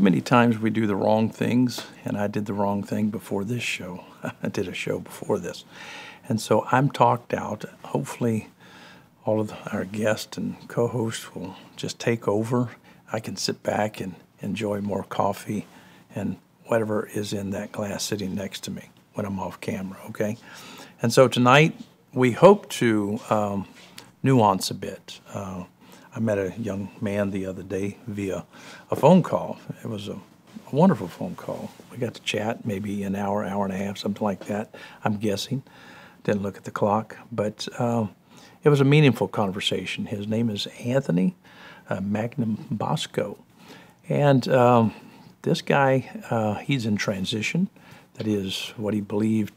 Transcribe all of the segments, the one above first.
too many times we do the wrong things, and I did the wrong thing before this show. I did a show before this. And so I'm talked out. Hopefully all of our guests and co-hosts will just take over. I can sit back and enjoy more coffee and whatever is in that glass sitting next to me when I'm off camera, okay? And so tonight we hope to nuance a bit. I met a young man the other day via a phone call. It was a wonderful phone call. We got to chat maybe an hour, hour and a half, something like that, I'm guessing. Didn't look at the clock, but it was a meaningful conversation. His name is Anthony Magnabosco. And this guy, he's in transition. That is what he believed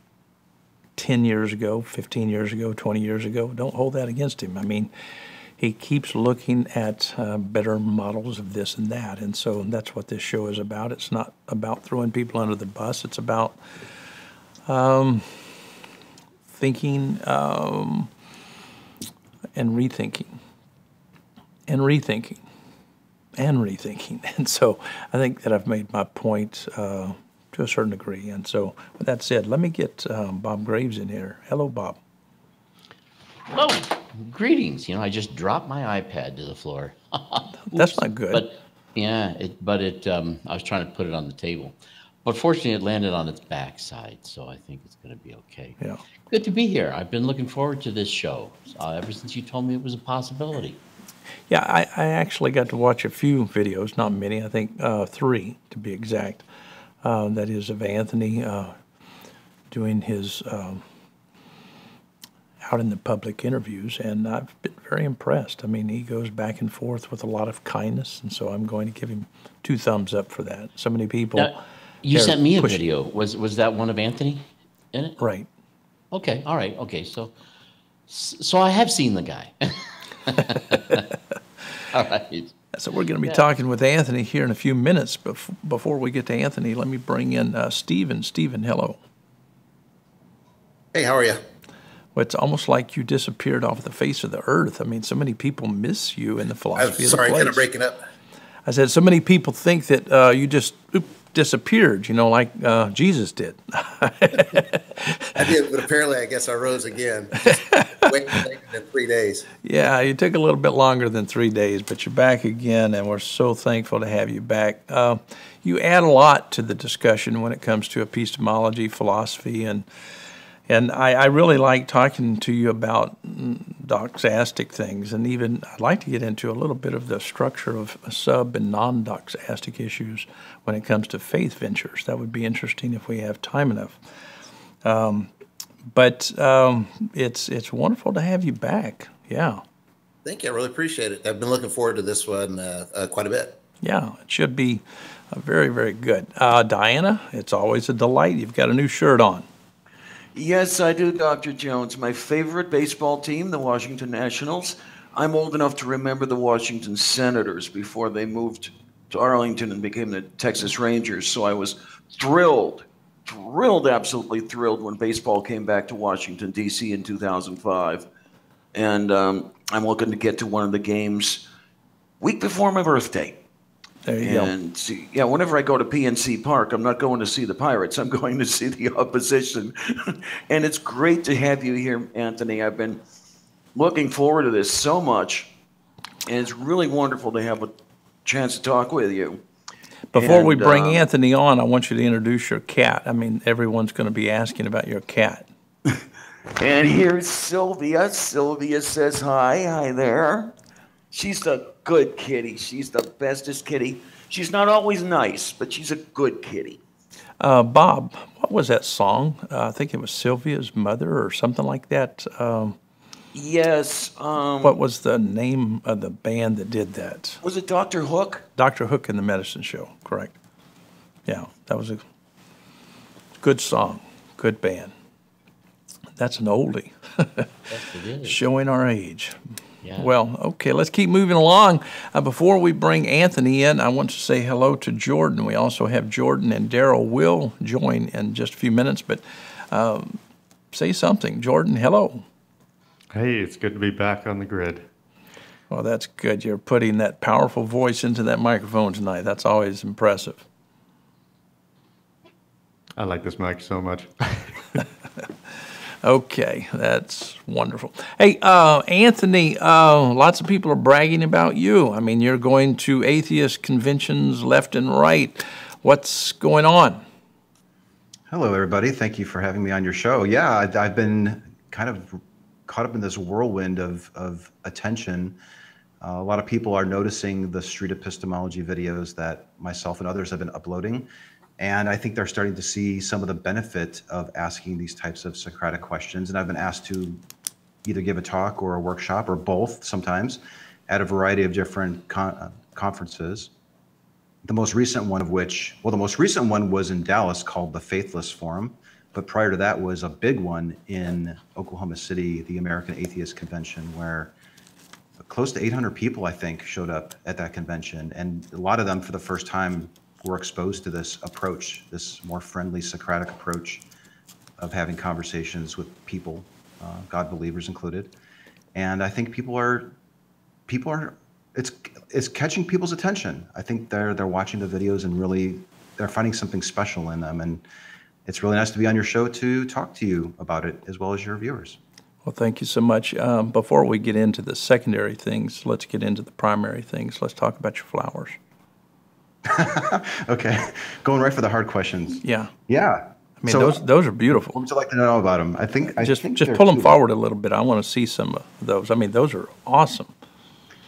10 years ago, 15 years ago, 20 years ago. Don't hold that against him. I mean, he keeps looking at better models of this and that. And so that's what this show is about. It's not about throwing people under the bus. It's about thinking and rethinking and rethinking and rethinking. And so I think that I've made my point to a certain degree. And so with that said, let me get Bob Graves in here. Hello, Bob. Hello. Greetings. You know, I just dropped my iPad to the floor. That's not good. But yeah, I was trying to put it on the table. But fortunately, it landed on its backside, so I think it's going to be okay. Yeah. Good to be here. I've been looking forward to this show ever since you told me it was a possibility. Yeah, I actually got to watch a few videos, not many, I think 3 to be exact. That is of Anthony doing his out in the public interviews, and I've been very impressed. I mean, he goes back and forth with a lot of kindness, and so I'm going to give him 2 thumbs up for that. So many people. Now, you sent me a video. Was that one of Anthony in it? Right. Okay. All right. Okay. So I have seen the guy. All right. So we're going to be talking with Anthony here in a few minutes. Before we get to Anthony, let me bring in Stephen. Stephen, hello. Hey, how are you? Well, it's almost like you disappeared off the face of the earth. I mean, so many people miss you in the philosophy of the place. Sorry, kind of breaking up. I said, so many people think that you just disappeared, you know, like Jesus did. I did, but apparently I guess I rose again. Waiting in 3 days. Yeah, you took a little bit longer than 3 days, but you're back again, and we're so thankful to have you back. You add a lot to the discussion when it comes to epistemology, philosophy, and I really like talking to you about doxastic things, and even I'd like to get into a little bit of the structure of sub and non-doxastic issues when it comes to faith ventures. That would be interesting if we have time enough. But it's wonderful to have you back. Yeah. Thank you. I really appreciate it. I've been looking forward to this one quite a bit. Yeah, it should be very, very good. Diana, it's always a delight. You've got a new shirt on. Yes, I do, Dr. Jones. My favorite baseball team, the Washington Nationals. I'm old enough to remember the Washington Senators before they moved to Arlington and became the Texas Rangers. So I was thrilled, absolutely thrilled when baseball came back to Washington, D.C. in 2005. And I'm looking to get to one of the games week before my birthday. There you go. See, yeah, whenever I go to PNC Park, I'm not going to see the Pirates. I'm going to see the opposition. And it's great to have you here, Anthony. I've been looking forward to this so much, and it's really wonderful to have a chance to talk with you. Before we bring Anthony on, I want you to introduce your cat. I mean, everyone's going to be asking about your cat. And here's Sylvia. Sylvia says hi. Hi there. She's a good kitty. She's the bestest kitty. She's not always nice, but she's a good kitty. Bob, what was that song? I think it was Sylvia's Mother or something like that. Yes. What was the name of the band that did that? Was it Dr. Hook? Dr. Hook and the Medicine Show, correct. Yeah, that was a good song, good band. That's an oldie. Yes, it is. Showing our age. Yeah. Well, okay, let's keep moving along. Before we bring Anthony in, I want to say hello to Jordan. We also have Jordan and Daryl will join in just a few minutes, but say something. Jordan, hello. Hey, it's good to be back on the grid. Well, that's good. You're putting that powerful voice into that microphone tonight. That's always impressive. I like this mic so much. Okay, that's wonderful. Hey, Anthony, lots of people are bragging about you. I mean, you're going to atheist conventions left and right. What's going on? Hello, everybody. Thank you for having me on your show. Yeah, I've been kind of caught up in this whirlwind of attention. A lot of people are noticing the street epistemology videos that myself and others have been uploading. And I think they're starting to see some of the benefit of asking these types of Socratic questions. And I've been asked to either give a talk or a workshop or both sometimes at a variety of different conferences. The most recent one was in Dallas called the Faithless Forum. But prior to that was a big one in Oklahoma City, the American Atheist Convention, where close to 800 people, I think, showed up at that convention. And a lot of them for the first time were exposed to this approach, this more friendly Socratic approach of having conversations with people, God believers included. And I think it's catching people's attention. I think they're watching the videos and really they're finding something special in them. And it's really nice to be on your show to talk to you about it as well as your viewers. Well, thank you so much. Before we get into the secondary things, let's get into the primary things. Let's talk about your flowers. Okay, going right for the hard questions. Yeah. Yeah. I mean, those are beautiful. What would you like to know about them? I think Just pull them forward a little bit. I want to see some of those. I mean, those are awesome.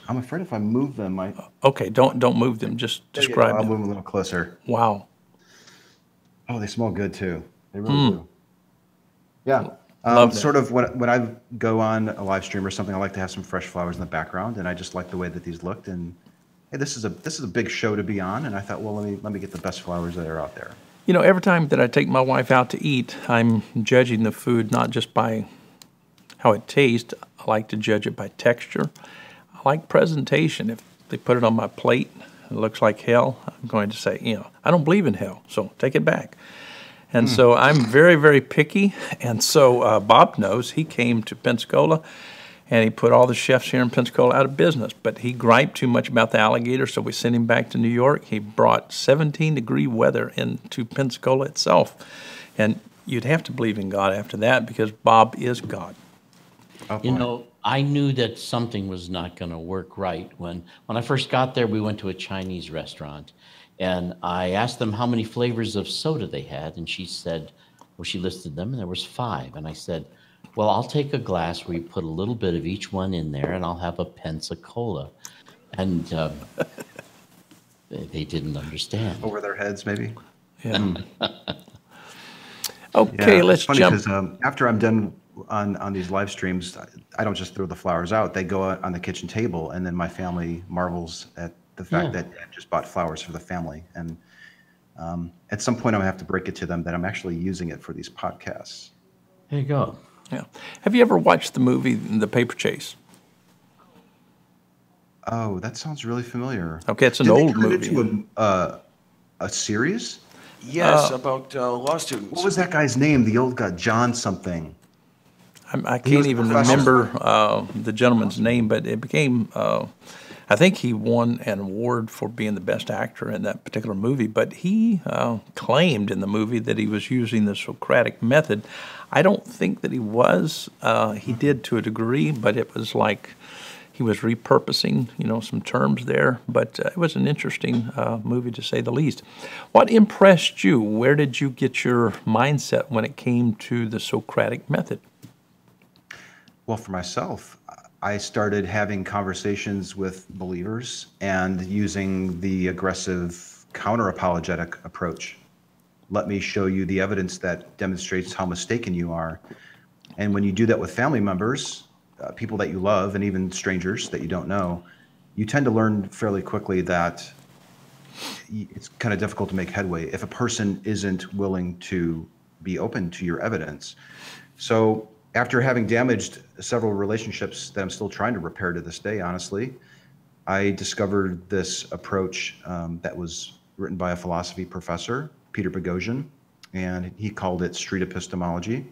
I'm afraid if I move them, Okay, don't move them. Just describe I'll them. move them a little closer. Wow. Oh, they smell good too. They really do. Yeah. Love that. Sort of when I go on a live stream or something, I like to have some fresh flowers in the background, and I just like the way that these looked. And hey, this is a big show to be on, and I thought, well, let me get the best flowers that are out there. You know, every time that I take my wife out to eat, I'm judging the food not just by how it tastes. I like to judge it by texture. I like presentation. If they put it on my plate, it looks like hell, I'm going to say, I don't believe in hell, so take it back. And so I'm very, very picky. And so Bob knows. He came to Pensacola, and he put all the chefs here in Pensacola out of business. But he griped too much about the alligator, so we sent him back to New York. He brought 17-degree weather into Pensacola itself. And you'd have to believe in God after that, because Bob is God. You I knew that something was not going to work right. When I first got there, we went to a Chinese restaurant. And I asked them how many flavors of soda they had, and she said, well, she listed them, and there was 5. And I said, well, I'll take a glass where you put a little bit of each one in there, and I'll have a Pensacola. And they didn't understand. Over their heads, maybe. Yeah. Okay, let's funny jump. Because after I'm done on these live streams, I don't just throw the flowers out. They go out on the kitchen table, and then my family marvels at the fact that I just bought flowers for the family. And at some point, I'm going to have to break it to them that I'm actually using it for these podcasts. There you go. Yeah. Have you ever watched the movie The Paper Chase? Oh, that sounds really familiar. Okay, it's an Did old they turn movie. it into a series? Yes, about law students. What was that guy's name? The old guy, John something. I He can't was a even professor. remember the gentleman's name, but it became, I think he won an award for being the best actor in that particular movie, but he claimed in the movie that he was using the Socratic method. I don't think that he was. He did to a degree, but it was like he was repurposing, some terms there. But it was an interesting movie, to say the least. What impressed you? Where did you get your mindset when it came to the Socratic method? Well, for myself, I started having conversations with believers and using the aggressive counter-apologetic approach. Let me show you the evidence that demonstrates how mistaken you are. And when you do that with family members, people that you love, and even strangers that you don't know, you tend to learn fairly quickly that it's kind of difficult to make headway if a person isn't willing to be open to your evidence. So after having damaged several relationships that I'm still trying to repair to this day, honestly, I discovered this approach that was written by a philosophy professor, Peter Boghossian, and he called it street epistemology.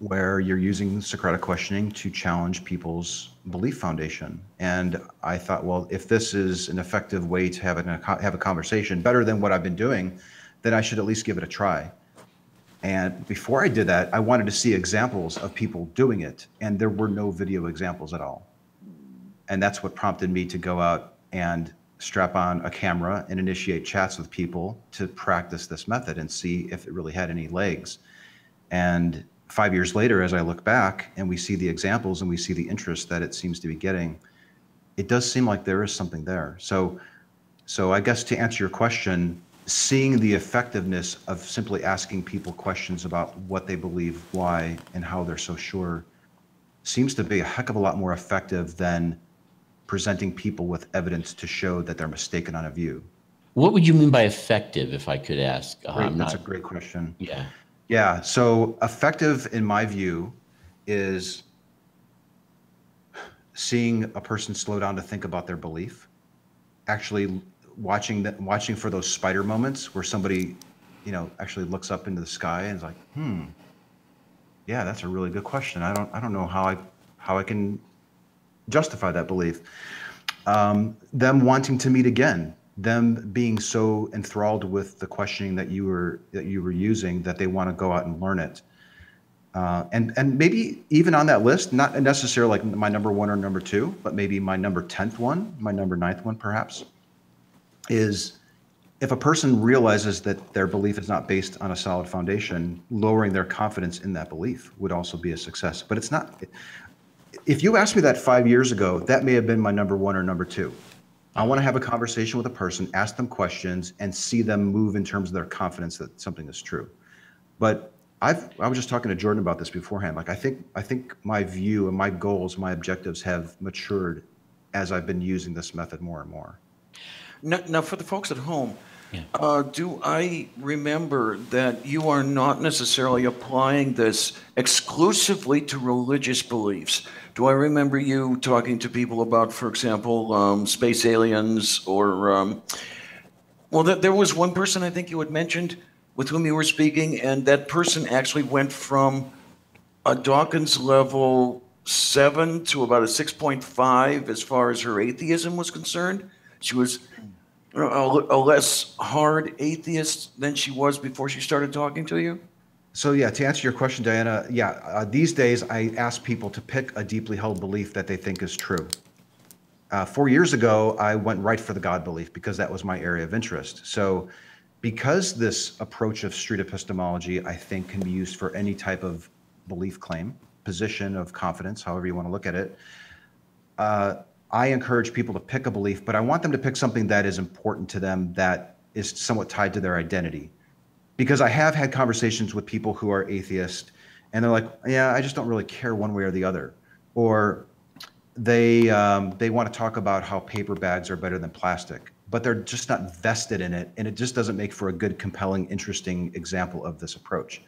where you're using Socratic questioning to challenge people's belief foundation. And I thought, well, if this is an effective way to have a conversation, better than what I've been doing, then I should at least give it a try. And before I did that, I wanted to see examples of people doing it, and there were no video examples at all. And that's what prompted me to go out and strap on a camera and initiate chats with people to practice this method and see if it really had any legs. And 5 years later, as I look back and we see the examples and we see the interest that it seems to be getting, it does seem like there is something there. So I guess to answer your question, seeing the effectiveness of simply asking people questions about what they believe, why, and how they're so sure seems to be a heck of a lot more effective than presenting people with evidence to show that they're mistaken on a view. What would you mean by effective, if I could ask? That's a great question. Yeah. Yeah, so effective in my view is seeing a person slow down to think about their belief, actually watching for those spider moments where somebody, actually looks up into the sky and is like, yeah, that's a really good question. I don't know how I can justify that belief. Them wanting to meet again, them being so enthralled with the questioning that you were using that they want to go out and learn it. And maybe even on that list, not necessarily like my number 1 or number 2, but maybe my number 10th one, my number 9th one perhaps, is if a person realizes that their belief is not based on a solid foundation, lowering their confidence in that belief would also be a success. But it's not. If you asked me that 5 years ago, that may have been my number 1 or number 2. I want to have a conversation with a person, ask them questions, and see them move in terms of their confidence that something is true. But I was just talking to Jordan about this beforehand. Like I think my view and my goals, my objectives have matured as I've been using this method more and more. Now, for the folks at home, Yeah. do I remember that you are not necessarily applying this exclusively to religious beliefs? Do I remember you talking to people about, for example, space aliens or, there was one person I think you had mentioned with whom you were speaking, and that person actually went from a Dawkins level 7 to about a 6.5 as far as her atheism was concerned. She was a less hard atheist than she was before she started talking to you? So yeah, to answer your question, Diana, these days I ask people to pick a deeply held belief that they think is true. 4 years ago, I went right for the God belief because that was my area of interest. So because this approach of street epistemology, I think, can be used for any type of belief claim, position of confidence, however you want to look at it, I encourage people to pick a belief, but I want them to pick something that is important to them, that is somewhat tied to their identity. Because I have had conversations with people who are atheist, and they're like, yeah, I just don't really care one way or the other. Or they want to talk about how paper bags are better than plastic, but they're just not vested in it, and it just doesn't make for a good, compelling, interesting example of this approach.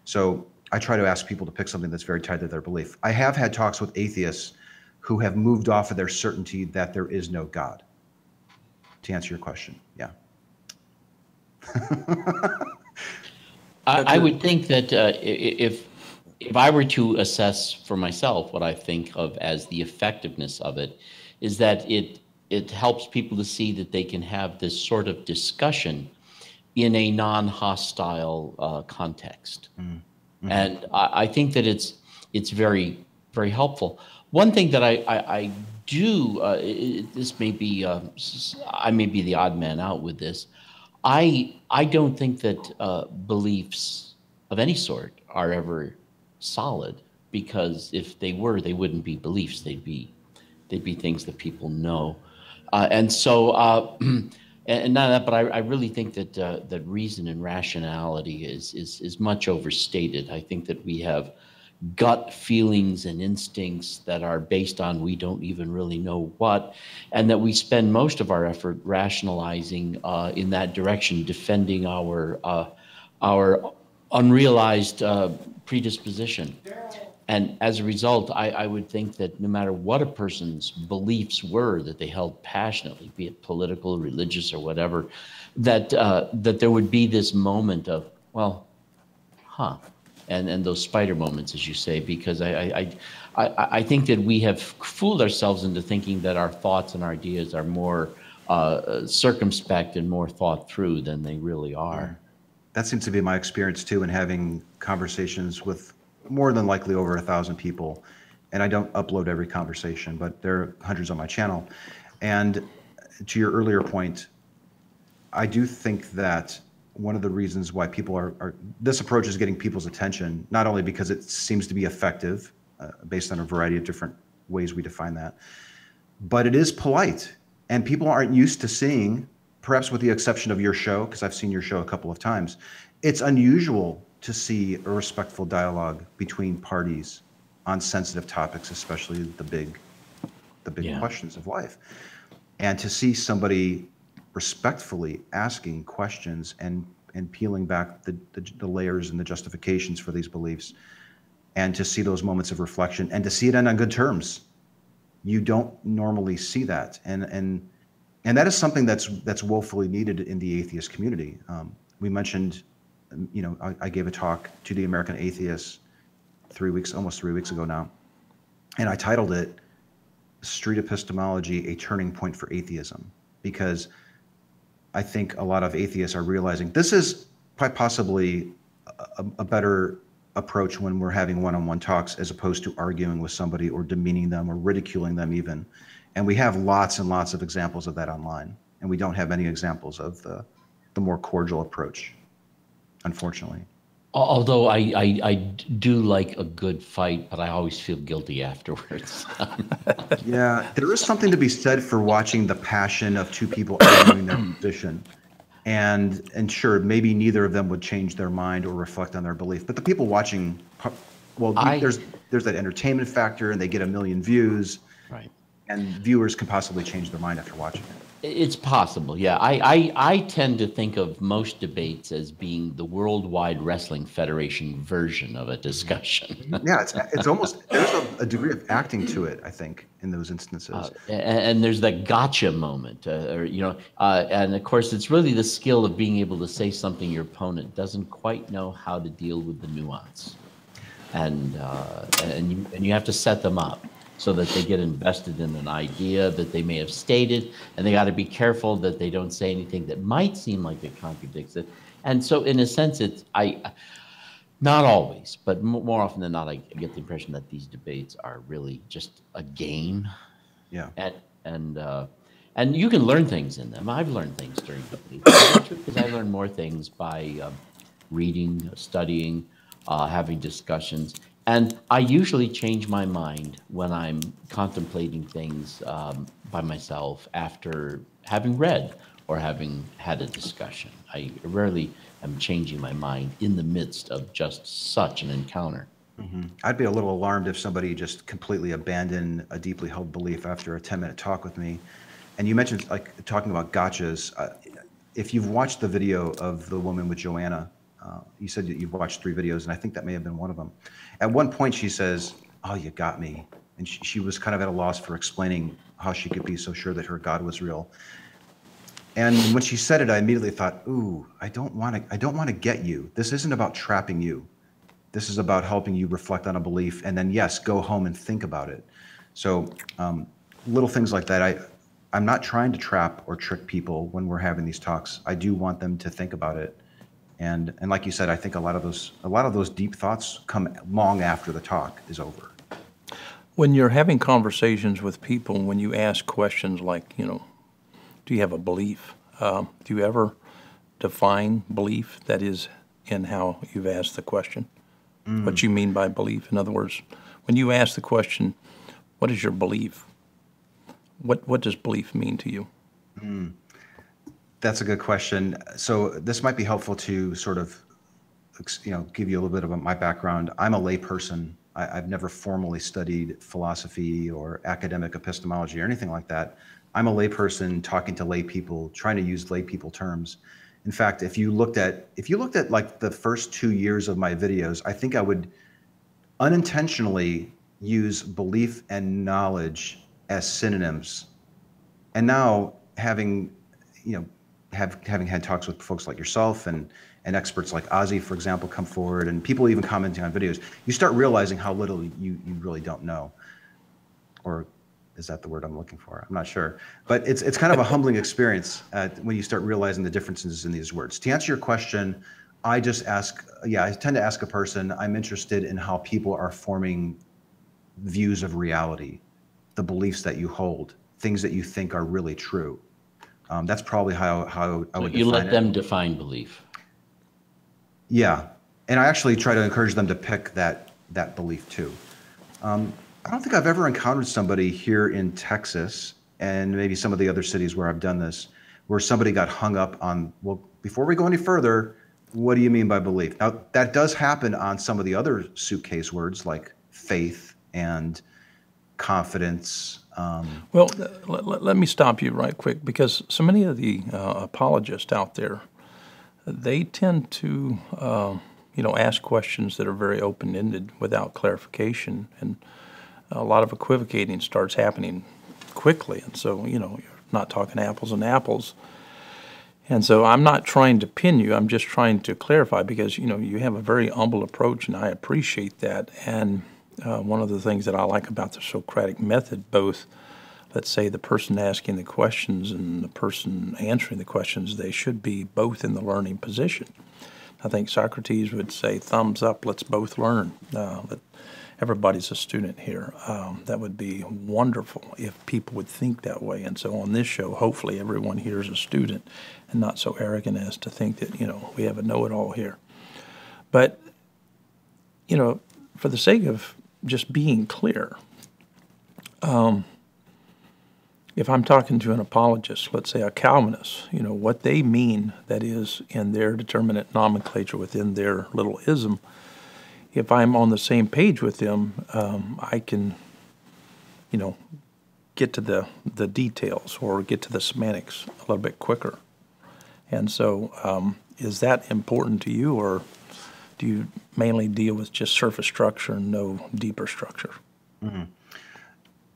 So I try to ask people to pick something that's very tied to their belief. I have had talks with atheists who have moved off of their certainty that there is no God. To answer your question, yeah. I would think that if I were to assess for myself what I think of as the effectiveness of it, is that it helps people to see that they can have this sort of discussion in a non-hostile context. Mm-hmm. And I think that it's very, very helpful. One thing that I do, this may be, I may be the odd man out with this. I don't think that beliefs of any sort are ever solid, because if they were, they wouldn't be beliefs. They'd be things that people know. And so, and not that, but I really think that that reason and rationality is much overstated. I think that we have gut feelings and instincts that are based on we don't even really know what, and that we spend most of our effort rationalizing in that direction, defending our unrealized predisposition. And as a result, I would think that no matter what a person's beliefs were that they held passionately, be it political, religious, or whatever, that there would be this moment of, well, and those spider moments, as you say, because I think that we have fooled ourselves into thinking that our thoughts and our ideas are more circumspect and more thought through than they really are. That seems to be my experience too, in having conversations with more than likely over 1,000 people. And I don't upload every conversation, but there are hundreds on my channel. And to your earlier point, I do think that one of the reasons why people are this approach is getting people's attention, not only because it seems to be effective based on a variety of different ways we define that, but it is polite. And people aren't used to seeing, perhaps with the exception of your show, because I've seen your show a couple of times, it's unusual to see a respectful dialogue between parties on sensitive topics, especially the big questions of life. And to see somebody respectfully asking questions and peeling back the layers and the justifications for these beliefs, and to see those moments of reflection and to see it end on good terms. You don't normally see that. And that is something that's woefully needed in the atheist community. We mentioned, I gave a talk to the American atheists almost 3 weeks ago now. And I titled it Street Epistemology, a Turning Point for Atheism, because I think a lot of atheists are realizing this is quite possibly a better approach when we're having one-on-one talks, as opposed to arguing with somebody or demeaning them or ridiculing them even. And we have lots and lots of examples of that online. And we don't have any examples of the more cordial approach, unfortunately. Although I do like a good fight, but I always feel guilty afterwards. Yeah, there is something to be said for watching the passion of two people arguing their position. And sure, maybe neither of them would change their mind or reflect on their belief. But the people watching, well, there's that entertainment factor, and they get 1 million views. Right. And viewers can possibly change their mind after watching it. It's possible, yeah. I tend to think of most debates as being the Worldwide Wrestling Federation version of a discussion. Yeah, it's almost, there's a degree of acting to it, I think, in those instances. And there's that gotcha moment, and of course, it's really the skill of being able to say something your opponent doesn't quite know how to deal with the nuance, and you have to set them up so that they get invested in an idea that they may have stated, and they got to be careful that they don't say anything that might seem like it contradicts it. And so, in a sense, not always, but more often than not, I get the impression that these debates are really just a game. Yeah. And you can learn things in them. I've learned things during debates because I learn more things by reading, studying, having discussions. And I usually change my mind when I'm contemplating things by myself after having read or having had a discussion. I rarely am changing my mind in the midst of just such an encounter. Mm-hmm. I'd be a little alarmed if somebody just completely abandoned a deeply held belief after a 10-minute talk with me. And you mentioned talking about gotchas. If you've watched the video of the woman with Joanna, you said that you've watched 3 videos, and I think that may have been one of them. At one point, she says, "Oh, you got me," and she was kind of at a loss for explaining how she could be so sure that her God was real. And when she said it, I immediately thought, "Ooh, I don't want to get you. This isn't about trapping you. This is about helping you reflect on a belief, and then yes, go home and think about it." So, little things like that. I'm not trying to trap or trick people when we're having these talks. I do want them to think about it. And like you said, I think a lot of those deep thoughts come long after the talk is over. When you're having conversations with people, when you ask questions like, do you have a belief? Do you ever define belief, that is, in how you've asked the question? What you mean by belief? In other words, when you ask the question, what is your belief? What does belief mean to you? That's a good question. So this might be helpful to sort of, give you a little bit of my background. I'm a lay person. I've never formally studied philosophy or academic epistemology or anything like that. I'm a lay person talking to lay people, trying to use lay people terms. In fact, if you looked at like the first 2 years of my videos, I think I would unintentionally use belief and knowledge as synonyms. And now having had talks with folks like yourself and and experts like Ozzy, for example, come forward, and people even commenting on videos, you start realizing how little you really don't know. Or is that the word I'm looking for? I'm not sure. But it's kind of a humbling experience when you start realizing the differences in these words. To answer your question, I just ask, I tend to ask a person, I'm interested in how people are forming views of reality, the beliefs that you hold, things that you think are really true. That's probably how I would define it. You let them define belief. Yeah, and I actually try to encourage them to pick that belief too. I don't think I've ever encountered somebody here in Texas and maybe some of the other cities where I've done this, where somebody got hung up on, well, before we go any further, what do you mean by belief? Now, that does happen on some of the other suitcase words like faith and confidence. Well, let me stop you right quick, because so many of the apologists out there, they tend to, ask questions that are very open-ended without clarification, and a lot of equivocating starts happening quickly, and so, you're not talking apples and apples. And so I'm not trying to pin you, I'm just trying to clarify, because, you have a very humble approach, and I appreciate that. And one of the things that I like about the Socratic method, both, let's say, the person asking the questions and the person answering the questions, they should be both in the learning position. I think Socrates would say, thumbs up, let's both learn. Everybody's a student here. That would be wonderful if people would think that way. And so on this show, hopefully everyone here is a student and not so arrogant as to think that, we have a know-it-all here. But, for the sake of just being clear, if I'm talking to an apologist, let's say a Calvinist, what they mean, that is, in their determinate nomenclature within their little ism, if I'm on the same page with them, I can, get to the details or get to the semantics a little bit quicker. And so is that important to you, or do you mainly deal with just surface structure and no deeper structure? Mm-hmm.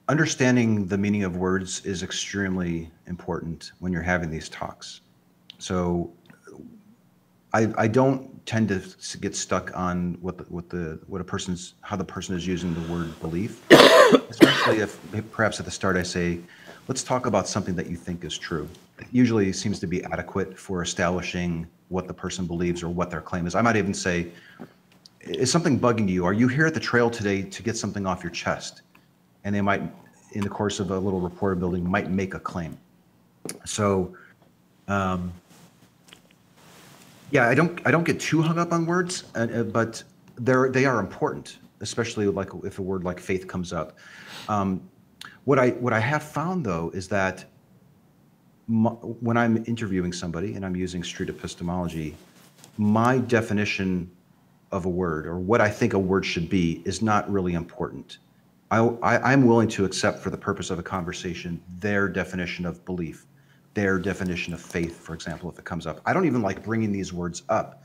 Understanding the meaning of words is extremely important when you're having these talks. So I don't tend to get stuck on how the person is using the word belief, especially if perhaps at the start I say, let's talk about something that you think is true. It usually seems to be adequate for establishing what the person believes or what their claim is. I might even say, is something bugging you? Are you here at the trail today to get something off your chest? And they might, in the course of a little rapport building, might make a claim. So, I don't get too hung up on words, but they are important, especially like if a word like faith comes up. What I have found though is that when I'm interviewing somebody and I'm using street epistemology, my definition of a word or what I think a word should be is not really important. I'm willing to accept for the purpose of a conversation their definition of belief, their definition of faith, for example, if it comes up. I don't even like bringing these words up,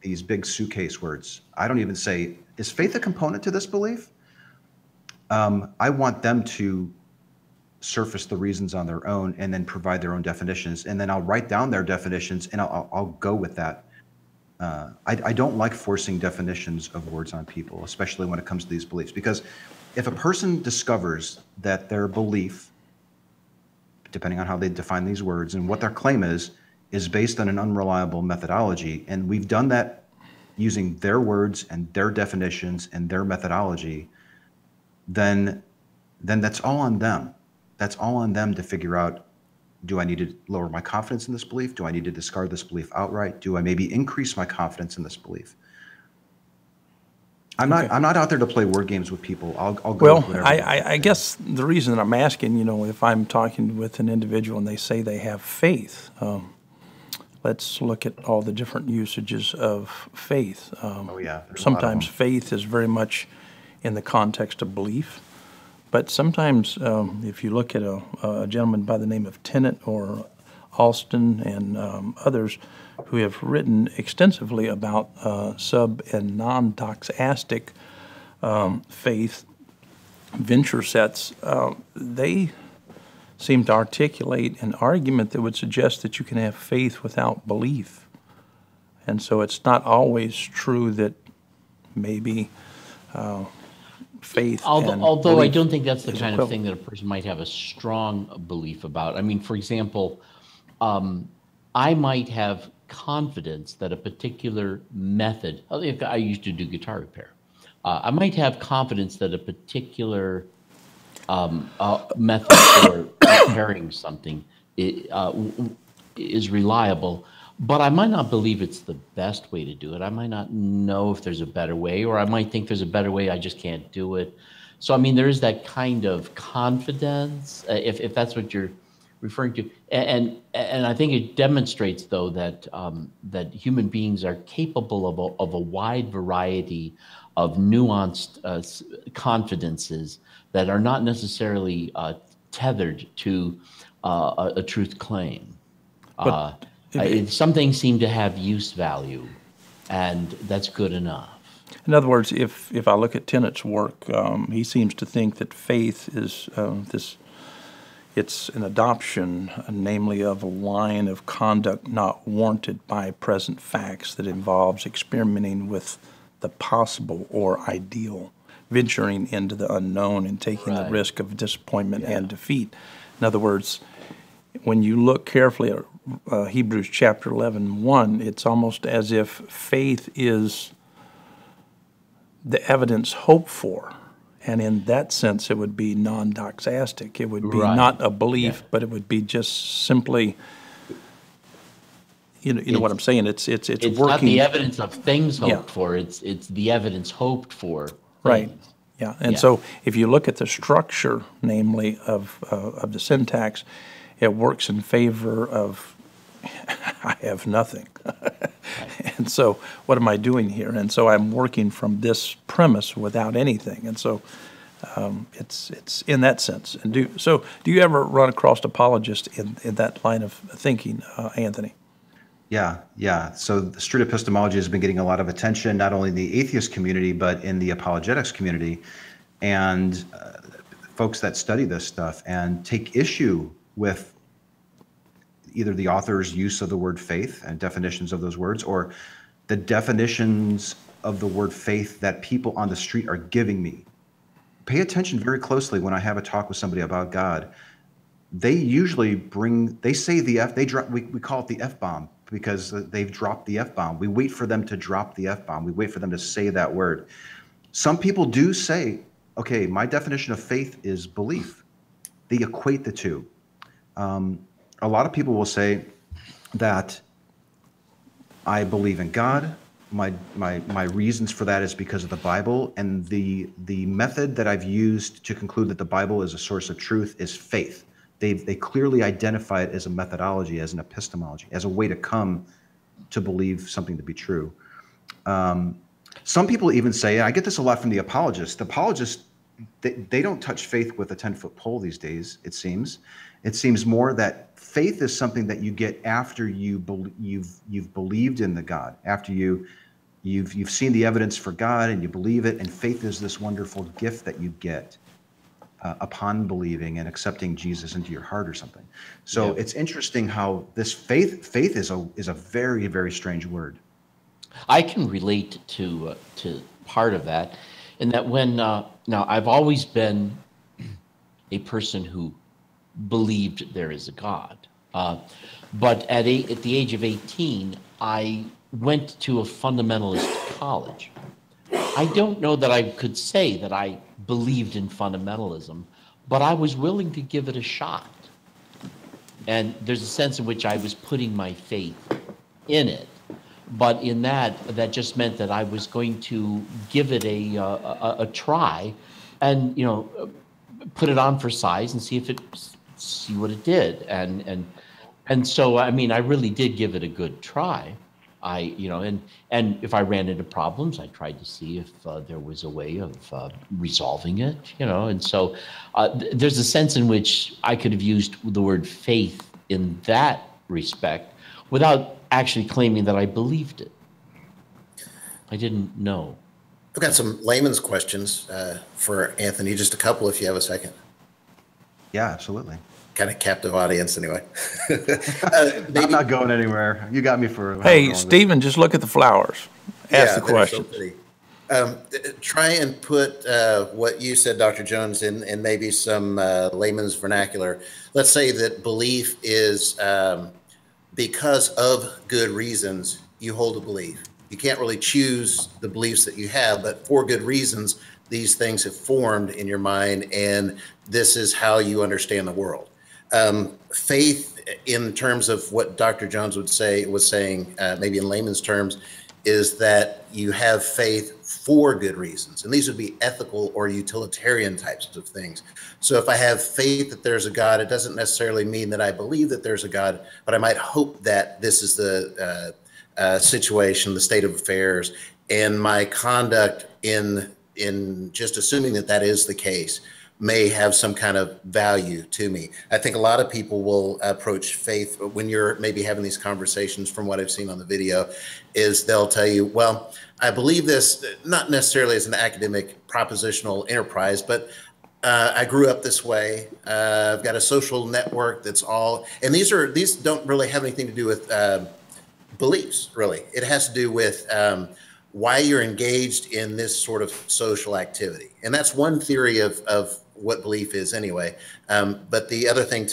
these big suitcase words. I don't even say, is faith a component to this belief? I want them to surface the reasons on their own and then provide their own definitions. And then I'll write down their definitions and I'll go with that. I don't like forcing definitions of words on people, especially when it comes to these beliefs, because if a person discovers that their belief, depending on how they define these words and what their claim is based on an unreliable methodology, and we've done that using their words and their definitions and their methodology, then that's all on them. That's all on them to figure out, do I need to lower my confidence in this belief? Do I need to discard this belief outright? Do I maybe increase my confidence in this belief? I'm not out there to play word games with people. I'll go with whatever. I guess the reason that I'm asking, if I'm talking with an individual and they say they have faith, let's look at all the different usages of faith. Sometimes faith is very much in the context of belief. But sometimes, if you look at a gentleman by the name of Tennant or Alston and others who have written extensively about sub- and non-doxastic faith venture sets, they seem to articulate an argument that would suggest that you can have faith without belief. And so it's not always true that maybe faith and although I belief don't think that's the is kind of equivalent. thing that a person might have a strong belief about. I mean, for example, I might have confidence that a particular method, if I used to do guitar repair, I might have confidence that a particular method for repairing something is reliable, but I might not believe it's the best way to do it. I might not know if there's a better way, or I might think there's a better way, I just can't do it. So, I mean, there is that kind of confidence, if that's what you're referring to. And I think it demonstrates, though, that that human beings are capable of a wide variety of nuanced confidences that are not necessarily tethered to a truth claim. Some things seem to have use value, and that's good enough. In other words, if I look at Tenet's work, he seems to think that faith is it's an adoption, namely of a line of conduct not warranted by present facts that involves experimenting with the possible or ideal, venturing into the unknown and taking the risk of disappointment and defeat. In other words, when you look carefully at Hebrews chapter 11:1, it's almost as if faith is the evidence hoped for. And in that sense, it would be non-doxastic. It would be not a belief, but it would be just simply, you know what I'm saying. It's working. Not the evidence of things hoped for. It's the evidence hoped for. Right. Yeah. And so if you look at the structure, namely of the syntax, it works in favor of I have nothing. And so what am I doing here? And so I'm working from this premise without anything. And so it's in that sense. And do you ever run across apologists in that line of thinking, Anthony? Yeah. So the street epistemology has been getting a lot of attention, not only in the atheist community, but in the apologetics community. And folks that study this stuff and take issue with either the author's use of the word faith and definitions of those words, or the definitions of the word faith that people on the street are giving me. Pay attention very closely when I have a talk with somebody about God. They usually say the F, we call it the F-bomb because they've dropped the F-bomb. We wait for them to drop the F-bomb. We wait for them to say that word. Some people do say, okay, my definition of faith is belief. They equate the two. A lot of people will say that I believe in God. My reasons for that is because of the Bible, and the method that I've used to conclude that the Bible is a source of truth is faith. They clearly identify it as a methodology, as an epistemology, as a way to come to believe something to be true. Some people even say, I get this a lot from the apologists. The apologists, they don't touch faith with a 10-foot pole these days, it seems. It seems more that faith is something that you get after you've believed in the God, after you've seen the evidence for God and you believe it, and faith is this wonderful gift that you get upon believing and accepting Jesus into your heart or something. So it's interesting how this faith is a very, very strange word. I can relate to part of that, in that when now I've always been a person who believed there is a God, but at the age of 18, I went to a fundamentalist college. I don't know that I could say that I believed in fundamentalism, but I was willing to give it a shot. And there's a sense in which I was putting my faith in it. But in that just meant that I was going to give it a try, and put it on for size and see what it did. And so I mean, I really did give it a good try. And if I ran into problems, I tried to see if there was a way of resolving it. And so there's a sense in which I could have used the word faith in that respect without actually claiming that I believed it. I didn't know. I've got some layman's questions for Anthony, just a couple if you have a second. Yeah, absolutely. kind of captive audience anyway. I'm not going anywhere. You got me for. Hey, Stephen, just look at the flowers. Ask the question. So try and put what you said, Dr. Jones, in maybe some layman's vernacular. Let's say that belief is because of good reasons you hold a belief. You can't really choose the beliefs that you have, but for good reasons, these things have formed in your mind, and this is how you understand the world. Faith, in terms of what Dr. Jones was saying, maybe in layman's terms, is that you have faith for good reasons. And these would be ethical or utilitarian types of things. So if I have faith that there's a God, it doesn't necessarily mean that I believe that there's a God, but I might hope that this is the situation, the state of affairs, and my conduct in just assuming that that is the case may have some kind of value to me. I think a lot of people will approach faith when you're maybe having these conversations, from what I've seen on the video, is they'll tell you, well, I believe this, not necessarily as an academic propositional enterprise, but I grew up this way. I've got a social network that's all, and these don't really have anything to do with beliefs, really. It has to do with why you're engaged in this sort of social activity. And that's one theory of what belief is anyway. But the other thing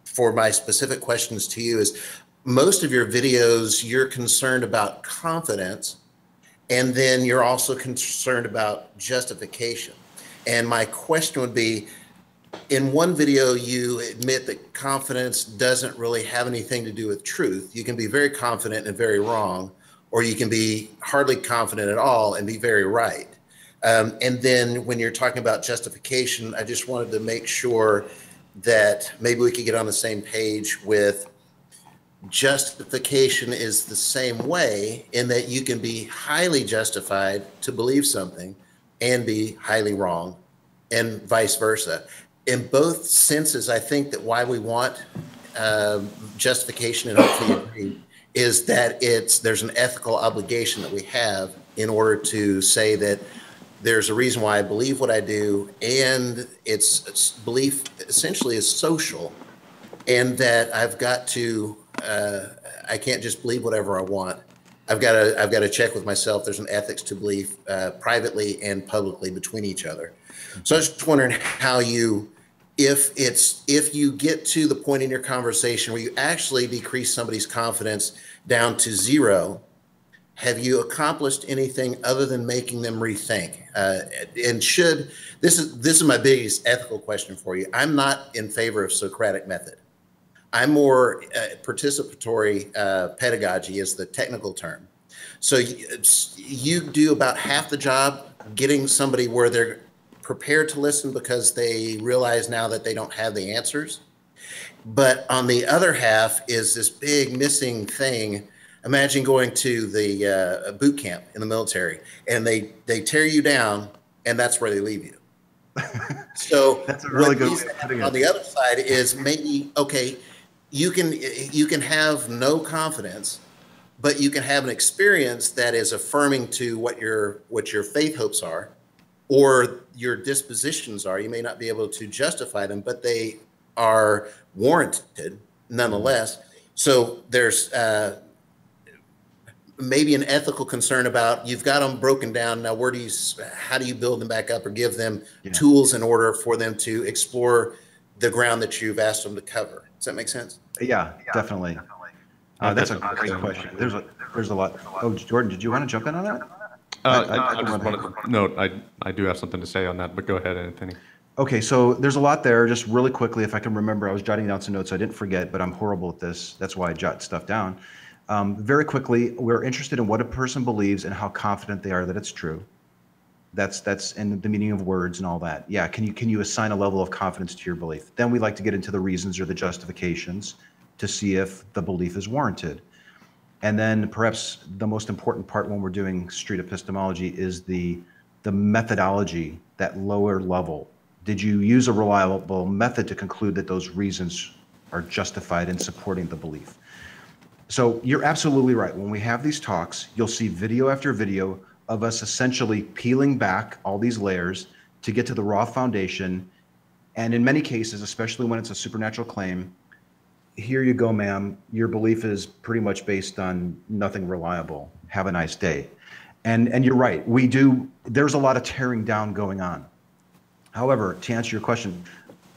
for my specific questions to you is, most of your videos, you're concerned about confidence, and then you're also concerned about justification. And my question would be, in one video, you admit that confidence doesn't really have anything to do with truth. You can be very confident and very wrong, or you can be hardly confident at all and be very right. And then when you're talking about justification, I just wanted to make sure that maybe we could get on the same page with justification is the same way, in that you can be highly justified to believe something and be highly wrong, and vice versa. In both senses, I think that why we want justification, and hopefully you agree, is that there's an ethical obligation that we have in order to say that there's a reason why I believe what I do, and it's belief essentially is social, and that I've got to I can't just believe whatever I want. I've got to check with myself. There's an ethics to belief, privately and publicly, between each other. So I was just wondering how if you get to the point in your conversation where you actually decrease somebody's confidence down to zero, have you accomplished anything other than making them rethink? And this is my biggest ethical question for you. I'm not in favor of Socratic method. I'm more participatory pedagogy is the technical term. So you do about half the job getting somebody where they're prepared to listen because they realize now that they don't have the answers. But on the other half is this big missing thing. Imagine going to the boot camp in the military, and they tear you down, and that's where they leave you. So that's a really good way on the other side is maybe, okay, you can have no confidence, but you can have an experience that is affirming to what your faith hopes are, or your dispositions are. You may not be able to justify them, but they are warranted nonetheless. So there's maybe an ethical concern about, you've got them broken down. Now, how do you build them back up, or give them tools in order for them to explore the ground that you've asked them to cover? Does that make sense? Yeah, definitely. That's a great question. There's a lot. Oh, Jordan, did you want to jump in on that? I just wanted to note, I do have something to say on that, but go ahead, Anthony. Okay, so there's a lot there. Just really quickly, if I can remember, I was jotting down some notes. I didn't forget, but I'm horrible at this. That's why I jot stuff down. Very quickly, we're interested in what a person believes and how confident they are that it's true. That's in the meaning of words and all that. Yeah, can you assign a level of confidence to your belief? Then we like to get into the reasons or the justifications to see if the belief is warranted. And then perhaps the most important part when we're doing street epistemology is the methodology, that lower level. Did you use a reliable method to conclude that those reasons are justified in supporting the belief? So you're absolutely right. When we have these talks, you'll see video after video of us essentially peeling back all these layers to get to the raw foundation And in many cases, especially when it's a supernatural claim, here you go, ma'am, your belief is pretty much based on nothing reliable. Have a nice day. And you're right, there's a lot of tearing down going on. However, to answer your question,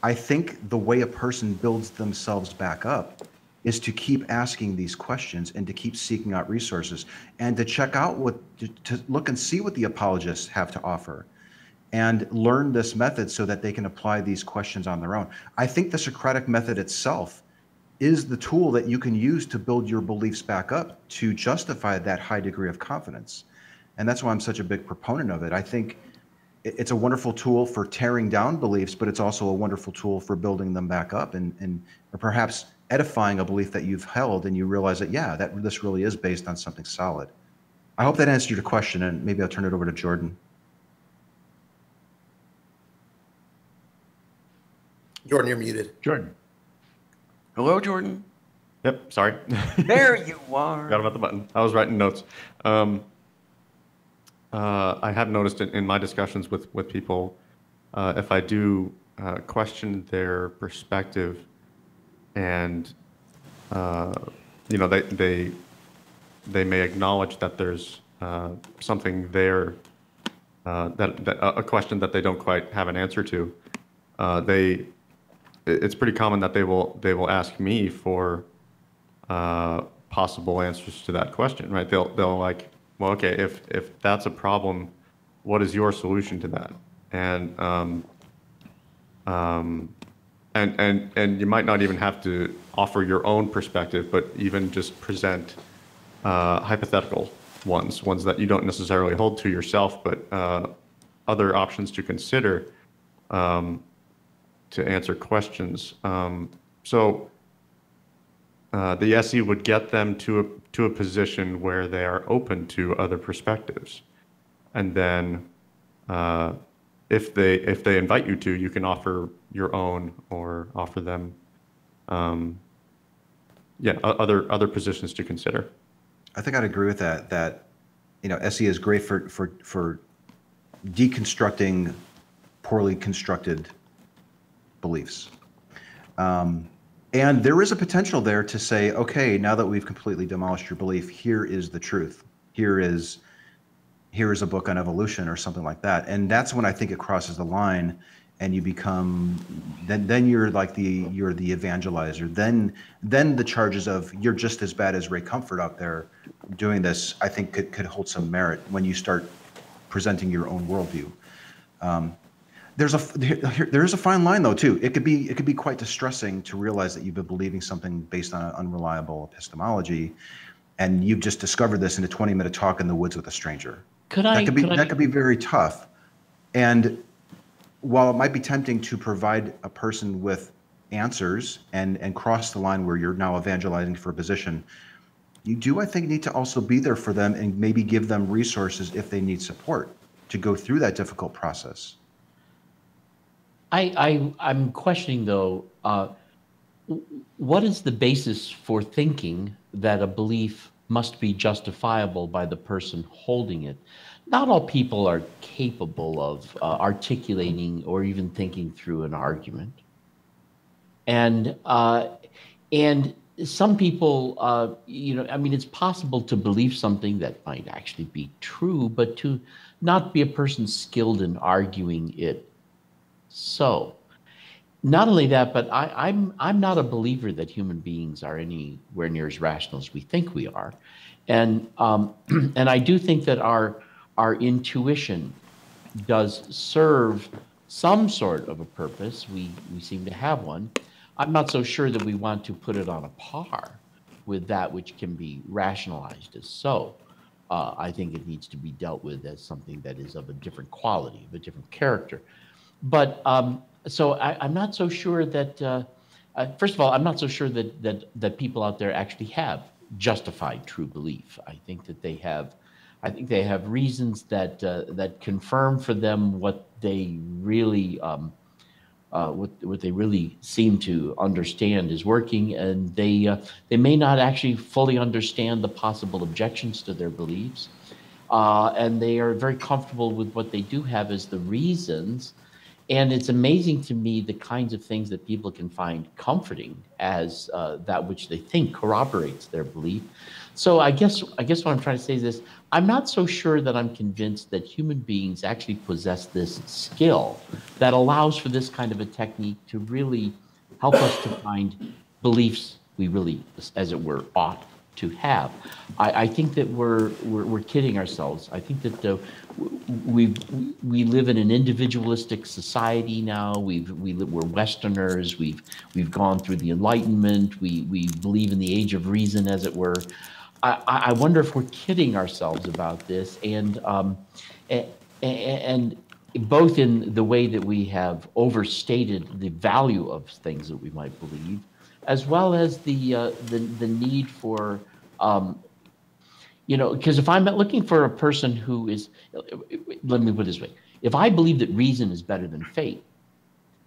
I think the way a person builds themselves back up is to keep asking these questions and to keep seeking out resources and to check out to look and see what the apologists have to offer and learn this method so that they can apply these questions on their own. I think the Socratic method itself is the tool that you can use to build your beliefs back up to justify that high degree of confidence. And that's why I'm such a big proponent of it. I think it's a wonderful tool for tearing down beliefs, but it's also a wonderful tool for building them back up and or perhaps edifying a belief that you've held and you realize that, yeah, this really is based on something solid. I hope that answered your question, and maybe I'll turn it over to Jordan. Jordan, you're muted. Jordan. Hello, Jordan. Yep, sorry. There you are. Forgot about the button. I was writing notes. I have noticed in my discussions with people, if I do question their perspective, and they may acknowledge that there's something there, that a question that they don't quite have an answer to. It's pretty common that they will ask me for possible answers to that question, right? They'll like, well, okay, if that's a problem, what is your solution to that? And you might not even have to offer your own perspective, but even just present hypothetical ones that you don't necessarily hold to yourself, but other options to consider to answer questions. So the SE would get them to a position where they are open to other perspectives, and then if they invite you to, you can offer your own or offer them other positions to consider. I think I'd agree with that. That SE is great for deconstructing poorly constructed beliefs. And there is a potential there to say, okay, now that we've completely demolished your belief, here is the truth. Here is a book on evolution or something like that. And that's when I think it crosses the line and you become, then you're like you're the evangelizer. Then the charges of you're just as bad as Ray Comfort out there doing this, I think could hold some merit when you start presenting your own worldview. There is a fine line though too. It could be quite distressing to realize that you've been believing something based on an unreliable epistemology, and you've just discovered this in a 20-minute talk in the woods with a stranger. That could be very tough. And while it might be tempting to provide a person with answers and cross the line where you're now evangelizing for a position, you do, I think, need to also be there for them and maybe give them resources if they need support to go through that difficult process. I'm questioning, though, what is the basis for thinking that a belief must be justifiable by the person holding it? Not all people are capable of articulating or even thinking through an argument. And some people, it's possible to believe something that might actually be true, but to not be a person skilled in arguing it. So, not only that, but I'm not a believer that human beings are anywhere near as rational as we think we are, and I do think that our intuition does serve some sort of a purpose. We seem to have one. I'm not so sure that we want to put it on a par with that which can be rationalized as so. I think it needs to be dealt with as something that is of a different quality, of a different character. But so I'm not so sure that, first of all, I'm not so sure that people out there actually have justified true belief. I think they have reasons that confirm for them what they really what they really seem to understand is working, and they may not actually fully understand the possible objections to their beliefs, and they are very comfortable with what they do have as the reasons. And it's amazing to me the kinds of things that people can find comforting as that which they think corroborates their belief. So I guess what I'm trying to say is this: I'm not so sure that I'm convinced that human beings actually possess this skill that allows for this kind of a technique to really help us to find beliefs we really, as it were, ought to have. I think that we're kidding ourselves. I think that we live in an individualistic society now. We're Westerners. We've gone through the Enlightenment. We believe in the age of reason, as it were. I wonder if we're kidding ourselves about this, and both in the way that we have overstated the value of things that we might believe, as well as the need for, because if I'm looking for a person who is, let me put it this way: if I believe that reason is better than faith,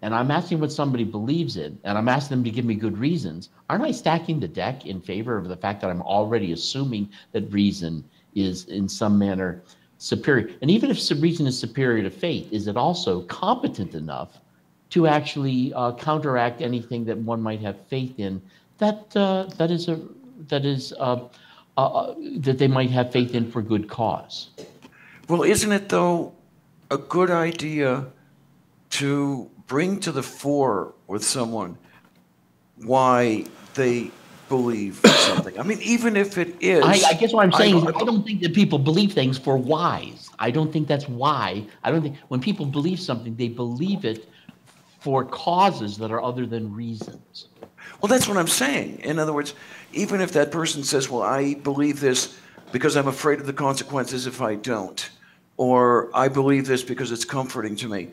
and I'm asking what somebody believes in, and I'm asking them to give me good reasons, aren't I stacking the deck in favor of the fact that I'm already assuming that reason is in some manner superior? And even if reason is superior to faith, is it also competent enough to actually counteract anything that one might have faith in that they might have faith in for good cause? Well, isn't it, though, a good idea to bring to the fore with someone why they believe something? I mean, even if it is... I guess what I'm saying is I don't think that people believe things for whys. I don't think that's why. I don't think when people believe something, they believe it for causes that are other than reasons. Well, that's what I'm saying. In other words, even if that person says, well, I believe this because I'm afraid of the consequences if I don't, or I believe this because it's comforting to me,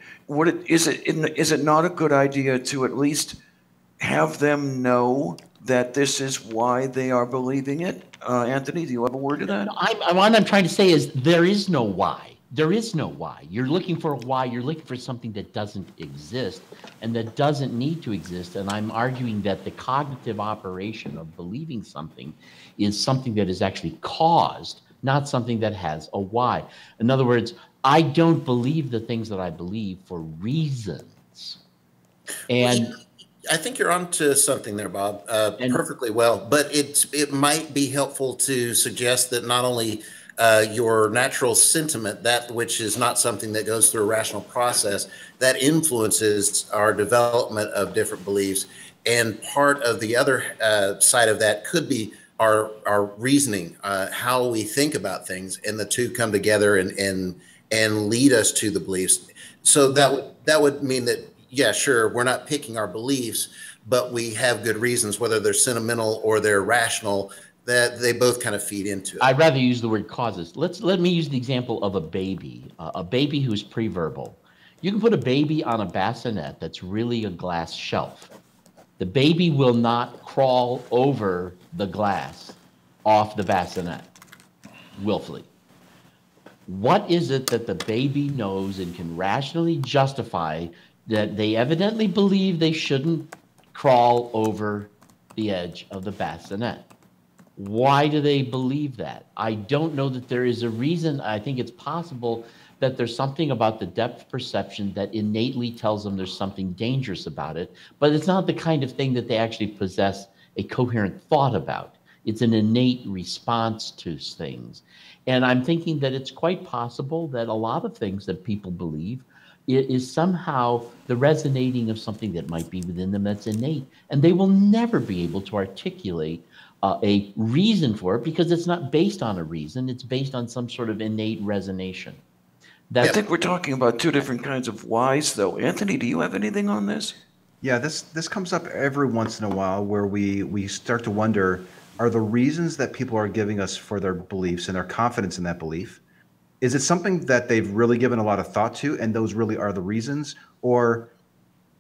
is it not a good idea to at least have them know that this is why they are believing it? Anthony, do you have a word to that? What I'm trying to say is there is no why. There is no why. You're looking for a why. You're looking for something that doesn't exist and that doesn't need to exist. And I'm arguing that the cognitive operation of believing something is something that is actually caused, not something that has a why. In other words, I don't believe the things that I believe for reasons. And I think you're onto something there, Bob, perfectly well. But it might be helpful to suggest that not only your natural sentiment, that which is not something that goes through a rational process, that influences our development of different beliefs. And part of the other side of that could be our reasoning, how we think about things, and the two come together and lead us to the beliefs. So that would mean that, yeah, sure, we're not picking our beliefs, but we have good reasons, whether they're sentimental or they're rational, that they both kind of feed into it. I'd rather use the word causes. Let me use the example of a baby who's preverbal. You can put a baby on a bassinet that's really a glass shelf. The baby will not crawl over the glass off the bassinet willfully. What is it that the baby knows and can rationally justify that they evidently believe they shouldn't crawl over the edge of the bassinet? Why do they believe that? I don't know that there is a reason. I think it's possible that there's something about the depth perception that innately tells them there's something dangerous about it, but it's not the kind of thing that they actually possess a coherent thought about. It's an innate response to things. And I'm thinking that it's quite possible that a lot of things that people believe is somehow the resonating of something that might be within them that's innate. And they will never be able to articulate a reason for it because it's not based on a reason. It's based on some sort of innate resonation. I think we're talking about two different kinds of whys, though. Anthony, do you have anything on this? Yeah, this comes up every once in a while where we start to wonder, are the reasons that people are giving us for their beliefs and their confidence in that belief, is it something that they've really given a lot of thought to and those really are the reasons? Or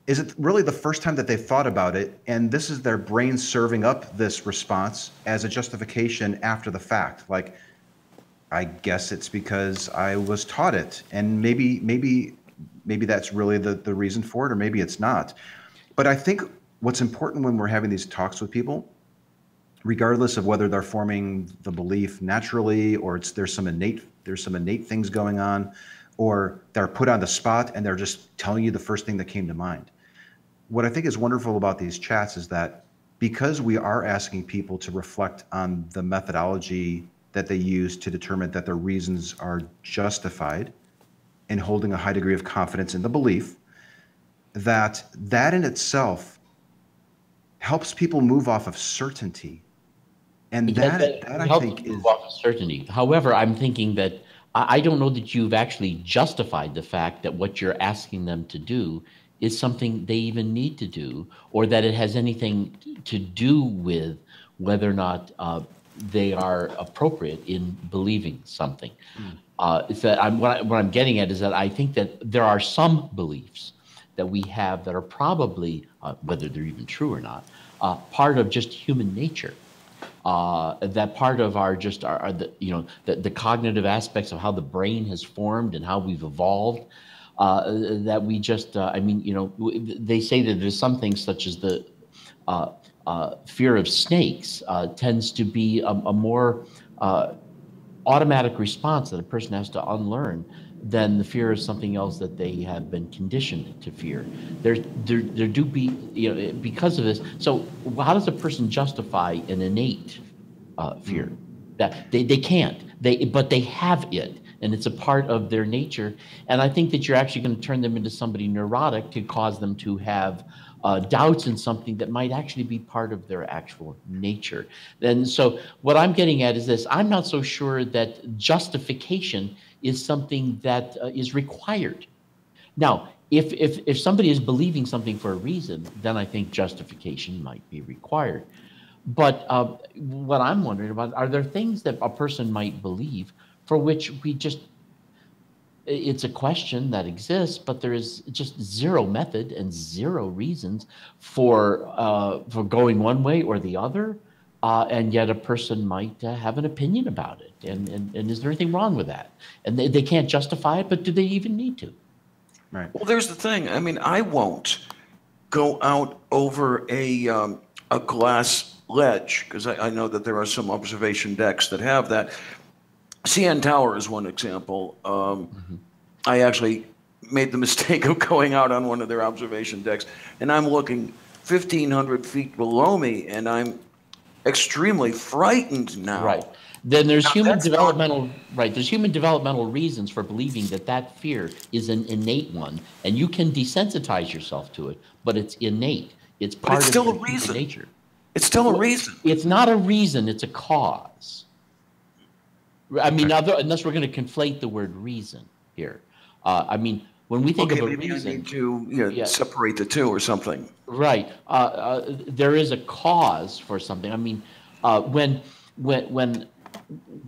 is it really the first time that they've thought about it and this is their brain serving up this response as a justification after the fact? Like, I guess it's because I was taught it, and maybe that's really the reason for it, or maybe it's not. But I think what's important when we're having these talks with people, regardless of whether they're forming the belief naturally or there's some innate things going on, or they're put on the spot and they're just telling you the first thing that came to mind. What I think is wonderful about these chats is that because we are asking people to reflect on the methodology that they use to determine that their reasons are justified and holding a high degree of confidence in the belief, that in itself helps people move off of certainty. And that I think is off of certainty. However, I'm thinking that I don't know that you've actually justified the fact that what you're asking them to do is something they even need to do, or that it has anything to do with whether or not they are appropriate in believing something. It's that what I'm getting at is that I think that there are some beliefs that we have that are probably, whether they're even true or not, part of just human nature. That part of our the cognitive aspects of how the brain has formed and how we've evolved, that we just they say that there's some things such as the fear of snakes tends to be a more automatic response that a person has to unlearn than the fear of something else that they have been conditioned to fear. There do be, because of this. So how does a person justify an innate fear? That they can't. But they have it, and it's a part of their nature. And I think that you're actually going to turn them into somebody neurotic to cause them to have doubts in something that might actually be part of their actual nature. And so what I'm getting at is this: I'm not so sure that justification is something that is required. Now, if somebody is believing something for a reason, then I think justification might be required. But what I'm wondering about, are there things that a person might believe for which it's a question that exists, but there is just zero method and zero reasons for going one way or the other, and yet a person might have an opinion about it. And is there anything wrong with that? And they can't justify it, but do they even need to? Right. Well, there's the thing. I mean, I won't go out over a glass ledge, because I know that there are some observation decks that have that. CN Tower is one example. I actually made the mistake of going out on one of their observation decks, and I'm looking 1,500 feet below me, and I'm extremely frightened now. Right. Then there's human developmental reasons for believing that fear is an innate one, and you can desensitize yourself to it, but it's innate. It's part of your human nature. It's still a reason. It's not a reason, it's a cause. I mean, unless we're going to conflate the word reason here. I mean, when we think of a reason, I need to separate the two or something. Right. There is a cause for something. I mean, when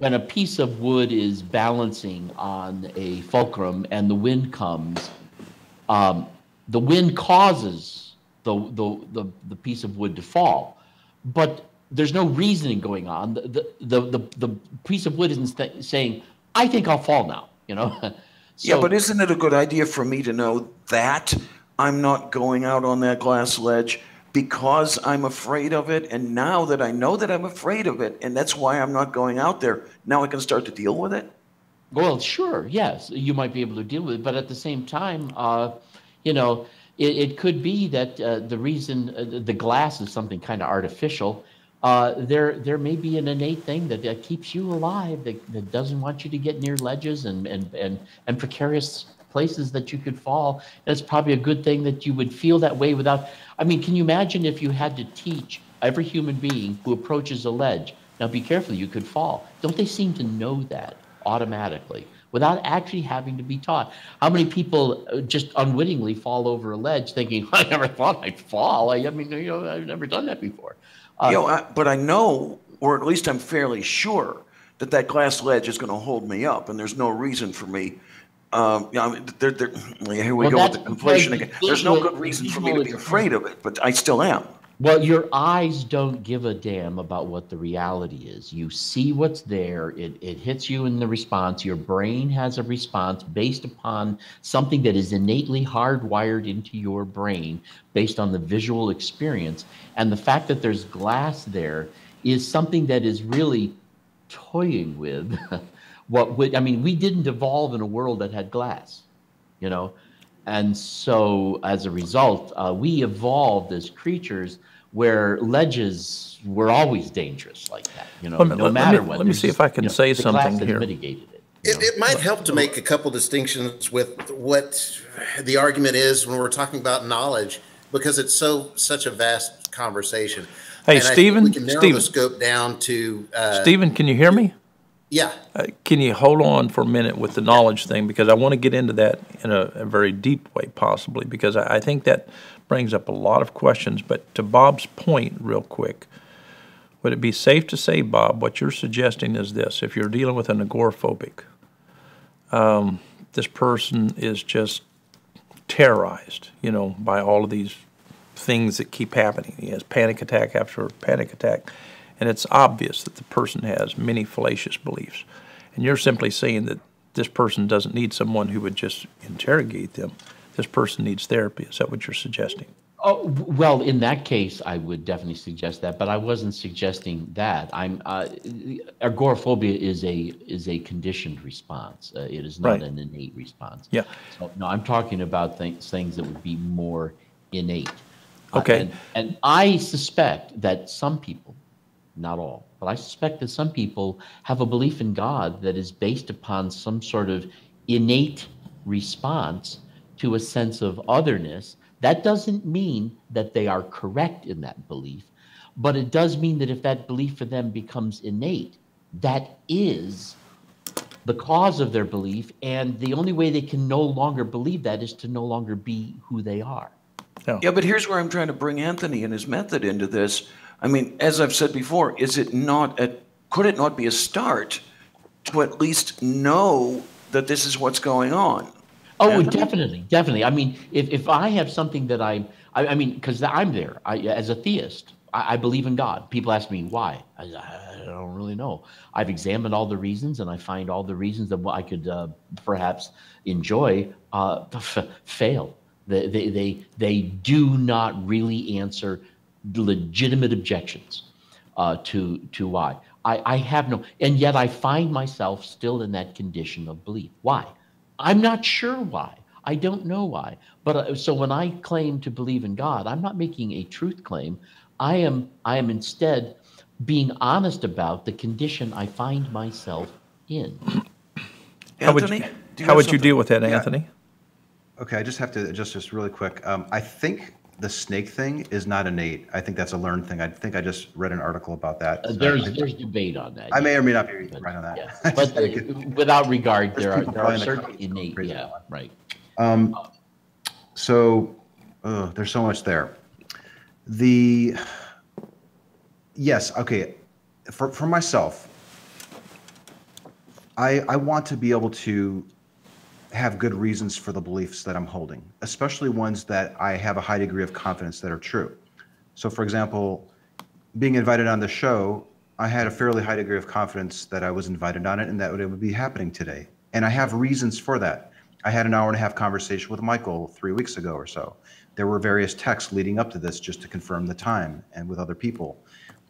a piece of wood is balancing on a fulcrum and the wind comes, the wind causes the piece of wood to fall, but there's no reasoning going on. The piece of wood isn't saying, "I think I'll fall now," So, yeah, but isn't it a good idea for me to know that I'm not going out on that glass ledge because I'm afraid of it? And now that I know that I'm afraid of it, and that's why I'm not going out there, now I can start to deal with it? Well, sure, yes, you might be able to deal with it, but at the same time, it could be that the reason the glass is something kind of artificial. There may be an innate thing that keeps you alive, that doesn't want you to get near ledges and precarious places that you could fall. And it's probably a good thing that you would feel that way without. I mean, can you imagine if you had to teach every human being who approaches a ledge, now be careful, you could fall? Don't they seem to know that automatically without actually having to be taught? How many people just unwittingly fall over a ledge thinking, I never thought I'd fall. I've never done that before. But I know, or at least I'm fairly sure, that glass ledge is going to hold me up, and there's no reason for me. Here we go with the conflation again. There's no good reason for me to be afraid of it, but I still am. Well, your eyes don't give a damn about what the reality is. You see what's there. It hits you in the response. Your brain has a response based upon something that is innately hardwired into your brain based on the visual experience. And the fact that there's glass there is something that is really toying with I mean, we didn't evolve in a world that had glass, you know, and so as a result, we evolved as creatures where ledges were always dangerous like that, you know, no matter what. Let me see if I can say something here. Mitigated it. It might help to make a couple distinctions with what the argument is when we're talking about knowledge, because it's such a vast conversation. Hey, and Stephen, we can narrow the scope down to. Stephen, can you hear me? Yeah. Can you hold on for a minute with the knowledge thing, because I want to get into that in a very deep way, possibly, because I think that brings up a lot of questions. But to Bob's point, real quick. Would it be safe to say, Bob, what you're suggesting is this: if you're dealing with an agoraphobic, this person is just terrorized, you know, by all of these things that keep happening. He has panic attack after panic attack, and it's obvious that the person has many fallacious beliefs. And you're simply saying that this person doesn't need someone who would just interrogate them. This person needs therapy. Is that what you're suggesting? Oh, well, in that case, I would definitely suggest that, but I wasn't suggesting that. Agoraphobia is a conditioned response. It is not an innate response. Yeah. So, no, I'm talking about things that would be more innate. Okay. And I suspect that some people, not all, but I suspect that some people have a belief in God that is based upon some sort of innate response to a sense of otherness. That doesn't mean that they are correct in that belief, but it does mean that if that belief for them becomes innate, that is the cause of their belief, and the only way they can no longer believe that is to no longer be who they are. Yeah, but here's where I'm trying to bring Anthony and his method into this. I mean, as I've said before, could it not be a start to at least know that this is what's going on? Oh, Anthony? definitely. I mean, if I have something that I mean, because I'm there, as a theist, I believe in God. People ask me why. I don't really know. I've examined all the reasons, and I find all the reasons that I could perhaps enjoy fail. They do not really answer legitimate objections to why. I have no, and yet I find myself still in that condition of belief. Why? I'm not sure why. I don't know why. But so when I claim to believe in God, I'm not making a truth claim. I am instead being honest about the condition I find myself in. Anthony, how would you deal with that, Anthony? Okay, I just have to just really quick. I think the snake thing is not innate. I think that's a learned thing. I think I just read an article about that. There's debate on that. I may or may not be right on that. Yeah. But without regard, there are certain innate. Yeah, right. So there's so much there. Yes, okay. For myself, I want to be able to have good reasons for the beliefs that I'm holding, especially ones that I have a high degree of confidence that are true. So for example, being invited on the show, I had a fairly high degree of confidence that I was invited on it and that it would be happening today. And I have reasons for that. I had an 1.5-hour conversation with Michael 3 weeks ago or so. There were various texts leading up to this just to confirm the time, and with other people.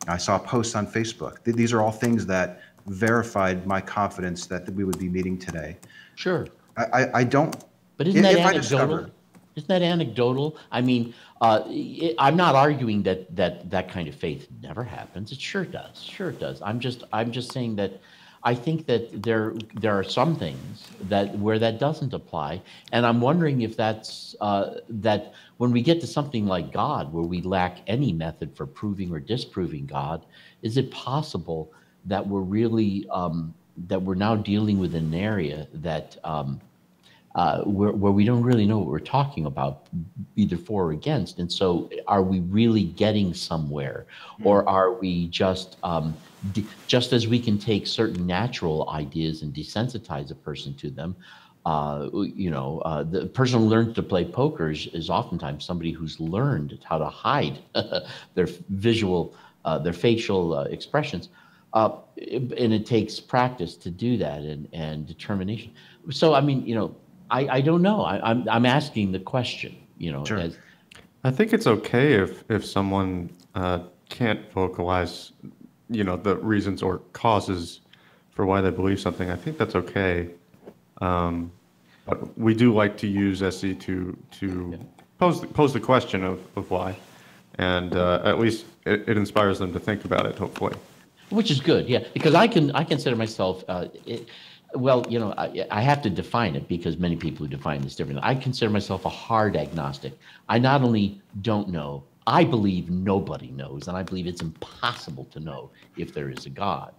I saw posts on Facebook. These are all things that verified my confidence that we would be meeting today. Sure. I don't. But isn't that anecdotal? Isn't that anecdotal? I mean, I'm not arguing that kind of faith never happens. It sure does. Sure it does. I'm just saying that I think that there are some things where that doesn't apply, and I'm wondering if that's that when we get to something like God, where we lack any method for proving or disproving God, is it possible that we're really that we're now dealing with an area that where we don't really know what we're talking about, either for or against. And so are we really getting somewhere? Or are we just as we can take certain natural ideas and desensitize a person to them, the person who learns to play poker is oftentimes somebody who's learned how to hide their their facial expressions. And it takes practice to do that and determination. So, I mean, I don't know. I'm asking the question, Sure. I think it's okay if someone can't vocalize, the reasons or causes for why they believe something, I think that's okay. But we do like to use SE to pose the question of why, and at least it inspires them to think about it, hopefully. Which is good, yeah, because I consider myself, well, you know, I have to define it because many people who define this differently. I consider myself a hard agnostic. I not only don't know, I believe nobody knows, and I believe it's impossible to know if there is a God.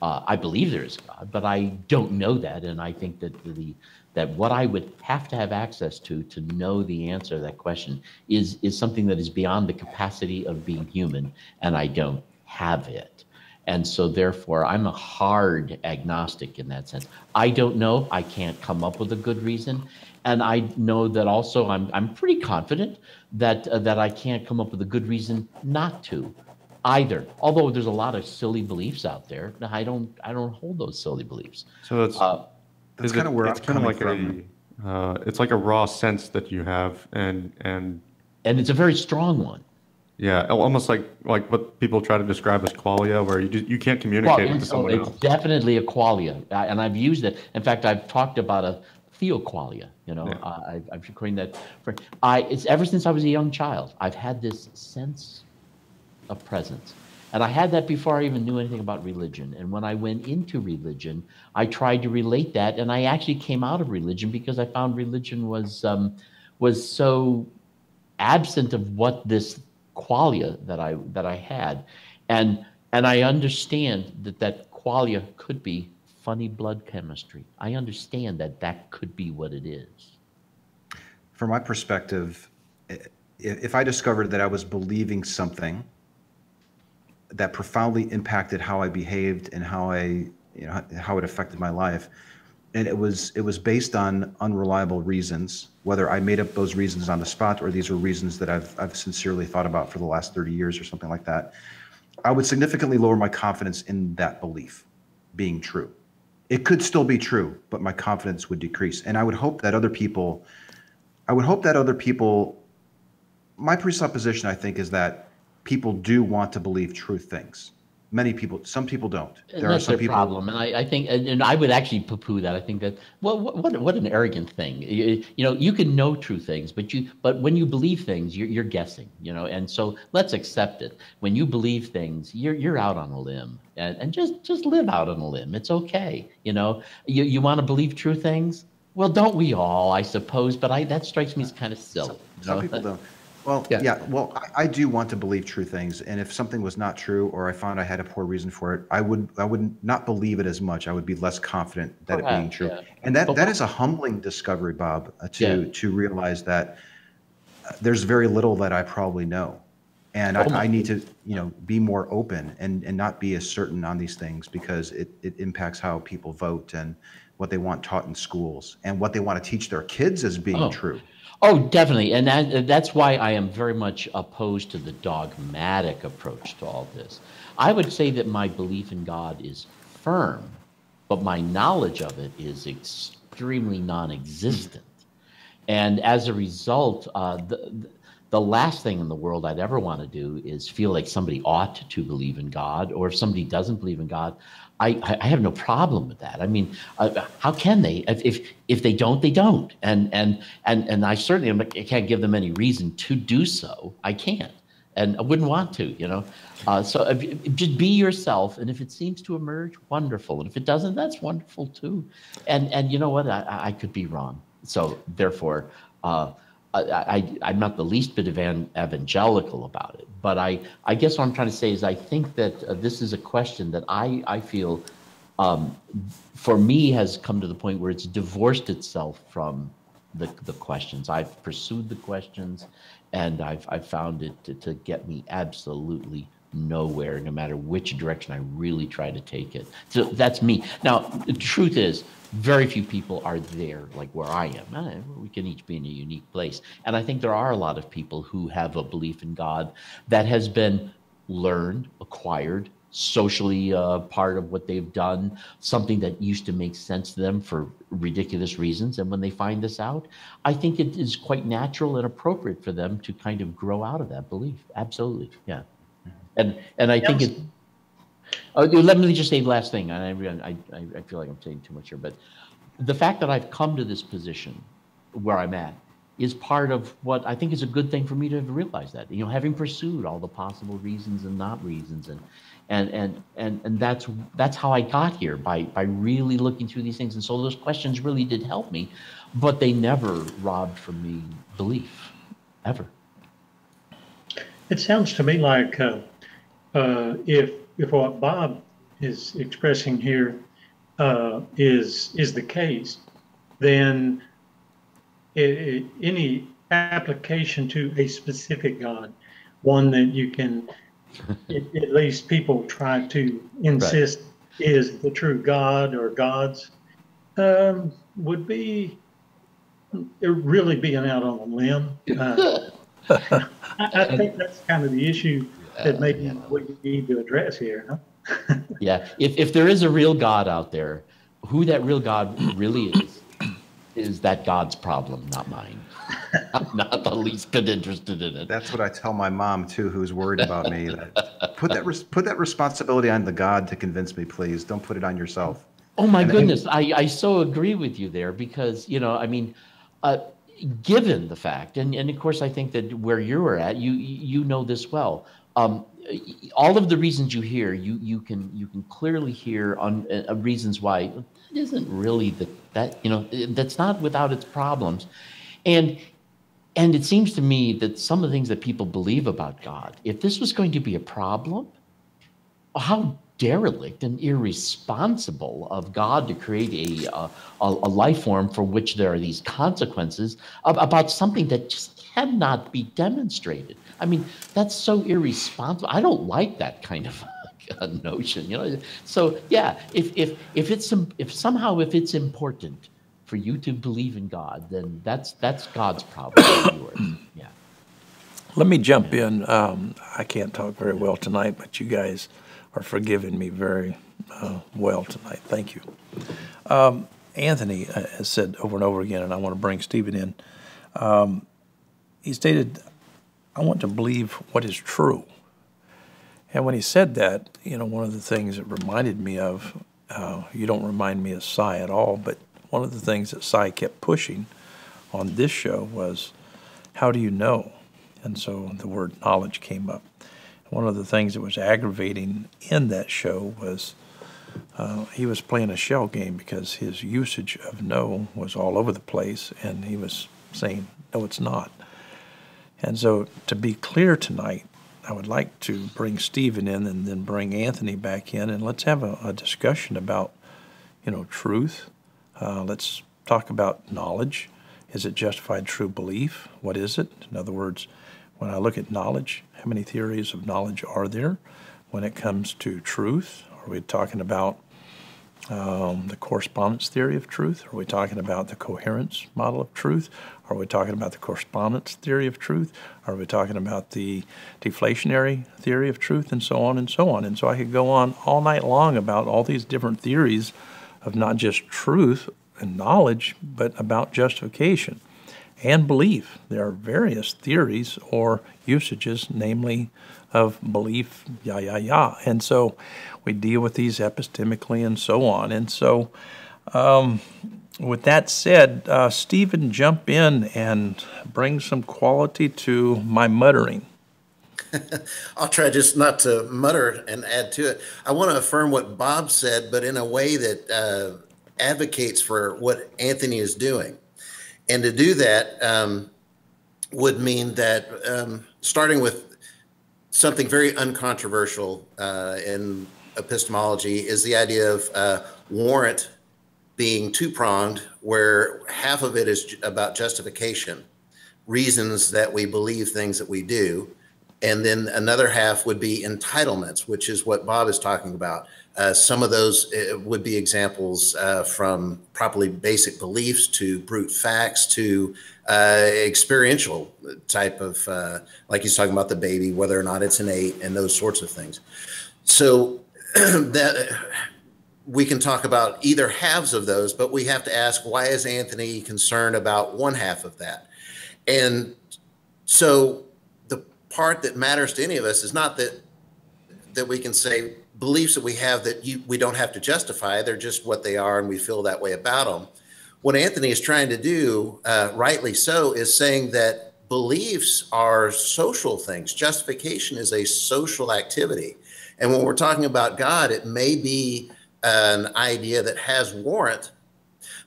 I believe there is a God, but I don't know that, and I think that that what I would have to have access to know the answer to that question is something that is beyond the capacity of being human, and I don't have it. And so therefore, I'm a hard agnostic in that sense. I don't know. I can't come up with a good reason. And I know that also I'm pretty confident that I can't come up with a good reason not to either. Although there's a lot of silly beliefs out there. I don't hold those silly beliefs. So that's kind of where it's I'm kind of coming like from. it's like a raw sense that you have, and it's a very strong one. yeah, almost like what people try to describe as qualia, where you can't communicate with someone else. It's definitely a qualia, and I've used it. In fact, I've talked about a theoqualia. You know, yeah. I've coined that. It's ever since I was a young child. I've had this sense of presence, and I had that before I even knew anything about religion. And when I went into religion, I tried to relate that, and I actually came out of religion because I found religion was so absent of what this qualia that I had, and I understand that qualia could be funny blood chemistry. I understand that could be what it is. From my perspective, if I discovered that I was believing something that profoundly impacted how I behaved and how it affected my life, and it was based on unreliable reasons, whether I made up those reasons on the spot or these are reasons that I've sincerely thought about for the last 30 years or something like that, I would significantly lower my confidence in that belief being true. It could still be true, but my confidence would decrease. And I would hope that other people, my presupposition, I think, is that people do want to believe true things. Many people, some people don't. That's their problem, and I think, and I would actually poo-poo that. I think that what an arrogant thing. You know, you can know true things, but when you believe things, you're guessing. You know, and so let's accept it. When you believe things, you're out on a limb, and just live out on a limb. It's okay. You know, you want to believe true things. Well, don't we all? I suppose, but that strikes me as kind of silly. Some people don't. Well, yeah. Well, I do want to believe true things, and if something was not true, or I found I had a poor reason for it, I would not believe it as much. I would be less confident that it being true, and that is a humbling discovery, Bob, to realize that there's very little that I probably know, and I need to be more open and not be as certain on these things, because it impacts how people vote and what they want taught in schools and what they want to teach their kids as being true. Oh, definitely. And that's why I am very much opposed to the dogmatic approach to all this. I would say that my belief in God is firm, but my knowledge of it is extremely non-existent. And as a result, the last thing in the world I'd ever want to do is feel like somebody ought to believe in God, or if somebody doesn't believe in God, I have no problem with that. I mean, how can they? If they don't, they don't. And I certainly can't give them any reason to do so. I can't, and I wouldn't want to. You know, so just be yourself. And if it seems to emerge, wonderful. And if it doesn't, that's wonderful too. And you know what? I could be wrong. So therefore, I'm not the least bit evangelical about it, but I guess what I'm trying to say is I think that this is a question that I feel for me has come to the point where it's divorced itself from the questions. I've pursued the questions, and I've found it to get me absolutely nowhere, no matter which direction I really try to take it. So that's me. Now, the truth is, very few people are there like where I am. We can each be in a unique place. And I think there are a lot of people who have a belief in God that has been learned, acquired, socially part of what they've done, something that used to make sense to them for ridiculous reasons. And when they find this out, I think it is quite natural and appropriate for them to kind of grow out of that belief. Absolutely, yeah. And I think Oh, let me just say the last thing, and I feel like I'm saying too much here, but the fact that I've come to this position where I'm at is part of what I think is a good thing for me to have realized that, having pursued all the possible reasons and not reasons, and that's how I got here, by really looking through these things. And so those questions really did help me, but they never robbed from me belief, ever. It sounds to me like if what Bob is expressing here is the case, then any application to a specific God, one that you can, at least people try to insist is the true God or gods, would be really being out on a limb. I think that's kind of the issue that maybe we need to address here. Huh? Yeah, if there is a real God out there, who that real God really is that God's problem, not mine. I'm not the least bit interested in it. That's what I tell my mom too, who's worried about me. That put that responsibility on the God to convince me, please. Don't put it on yourself. Oh my goodness, I so agree with you there, because given the fact, and of course I think that where you were at, you know this well. All of the reasons you hear, you can clearly hear on reasons why it isn't really that's not without its problems, and it seems to me that some of the things that people believe about God, if this was going to be a problem, how derelict and irresponsible of God to create a life form for which there are these consequences about something that just cannot be demonstrated. I mean, that's so irresponsible. I don't like that kind of a notion, So yeah, if somehow it's important for you to believe in God, then that's God's problem, not yours. Yeah. Let me jump in. I can't talk very well tonight, but you guys are forgiving me very well tonight. Thank you. Anthony has said over and over again, and I want to bring Stephen in. He stated, I want to believe what is true. And when he said that, one of the things it reminded me of, you don't remind me of Cy at all, but one of the things that Cy kept pushing on this show was, how do you know? And so the word knowledge came up. One of the things that was aggravating in that show was he was playing a shell game because his usage of no was all over the place, and he was saying, no, it's not. And so to be clear tonight, I would like to bring Stephen in and then bring Anthony back in, and let's have a discussion about, truth. Let's talk about knowledge. Is it justified true belief? What is it? In other words, when I look at knowledge, how many theories of knowledge are there? When it comes to truth, are we talking about the correspondence theory of truth? Are we talking about the coherence model of truth? Are we talking about the correspondence theory of truth? Are we talking about the deflationary theory of truth, and so on and so on? And so I could go on all night long about all these different theories of not just truth and knowledge, but about justification and belief. There are various theories or usages, namely of belief, And so we deal with these epistemically and so on. And so with that said, Stephen, jump in and bring some quality to my muttering. I'll try just not to mutter and add to it. I want to affirm what Bob said, but in a way that advocates for what Anthony is doing. And to do that would mean that starting with something very uncontroversial in epistemology is the idea of warrant being two-pronged, where half of it is about justification, reasons that we believe things that we do, and then another half would be entitlements, which is what Bob is talking about. Some of those would be examples from probably basic beliefs to brute facts to experiential type of, like he's talking about the baby, whether or not it's innate and those sorts of things. So that we can talk about either halves of those, but we have to ask, why is Anthony concerned about one half of that? And so the part that matters to any of us is not that that we can say beliefs that we have that we don't have to justify. They're just what they are, and we feel that way about them. What Anthony is trying to do, rightly so, is saying that beliefs are social things. Justification is a social activity. And when we're talking about God, it may be an idea that has warrant.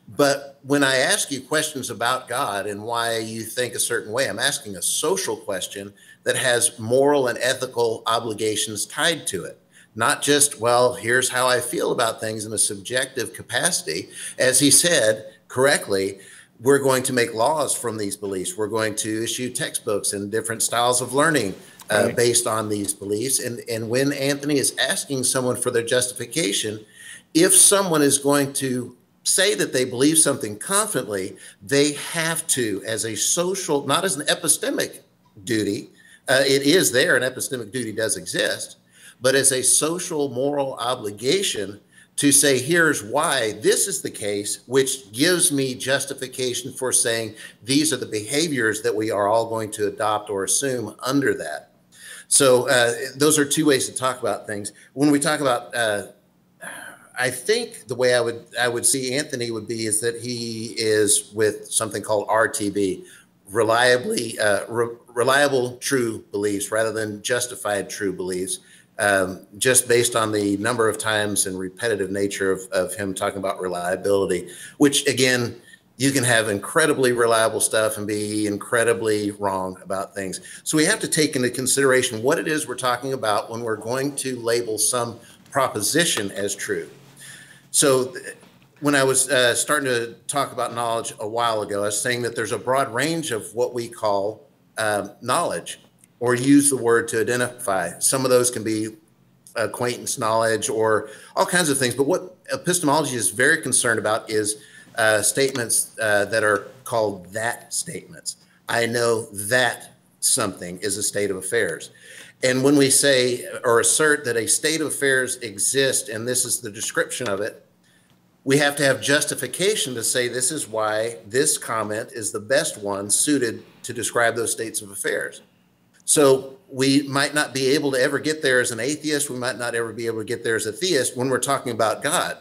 But when I ask you questions about God and why you think a certain way, I'm asking a social question that has moral and ethical obligations tied to it. Not just, well, here's how I feel about things in a subjective capacity. As he said correctly, we're going to make laws from these beliefs. We're going to issue textbooks and different styles of learning based on these beliefs. And when Anthony is asking someone for their justification, if someone is going to say that they believe something confidently, they have to, as a social, not as an epistemic duty, it is there, an epistemic duty does exist, but as a social moral obligation to say, here's why this is the case, which gives me justification for saying these are the behaviors that we are all going to adopt or assume under that. So those are two ways to talk about things. When we talk about, I think the way I would see Anthony would be is that he is with something called RTB, reliable true beliefs rather than justified true beliefs. Just based on the number of times and repetitive nature of him talking about reliability, which again, you can have incredibly reliable stuff and be incredibly wrong about things. So we have to take into consideration what it is we're talking about when we're going to label some proposition as true. So when I was starting to talk about knowledge a while ago, I was saying that there's a broad range of what we call knowledge, or use the word to identify. Some of those can be acquaintance knowledge or all kinds of things. But what epistemology is very concerned about is statements that are called that statements. I know that something is a state of affairs. And when we say or assert that a state of affairs exists, and this is the description of it, we have to have justification to say this is why this comment is the best one suited to describe those states of affairs. So we might not be able to ever get there as an atheist. We might not ever be able to get there as a theist when we're talking about God.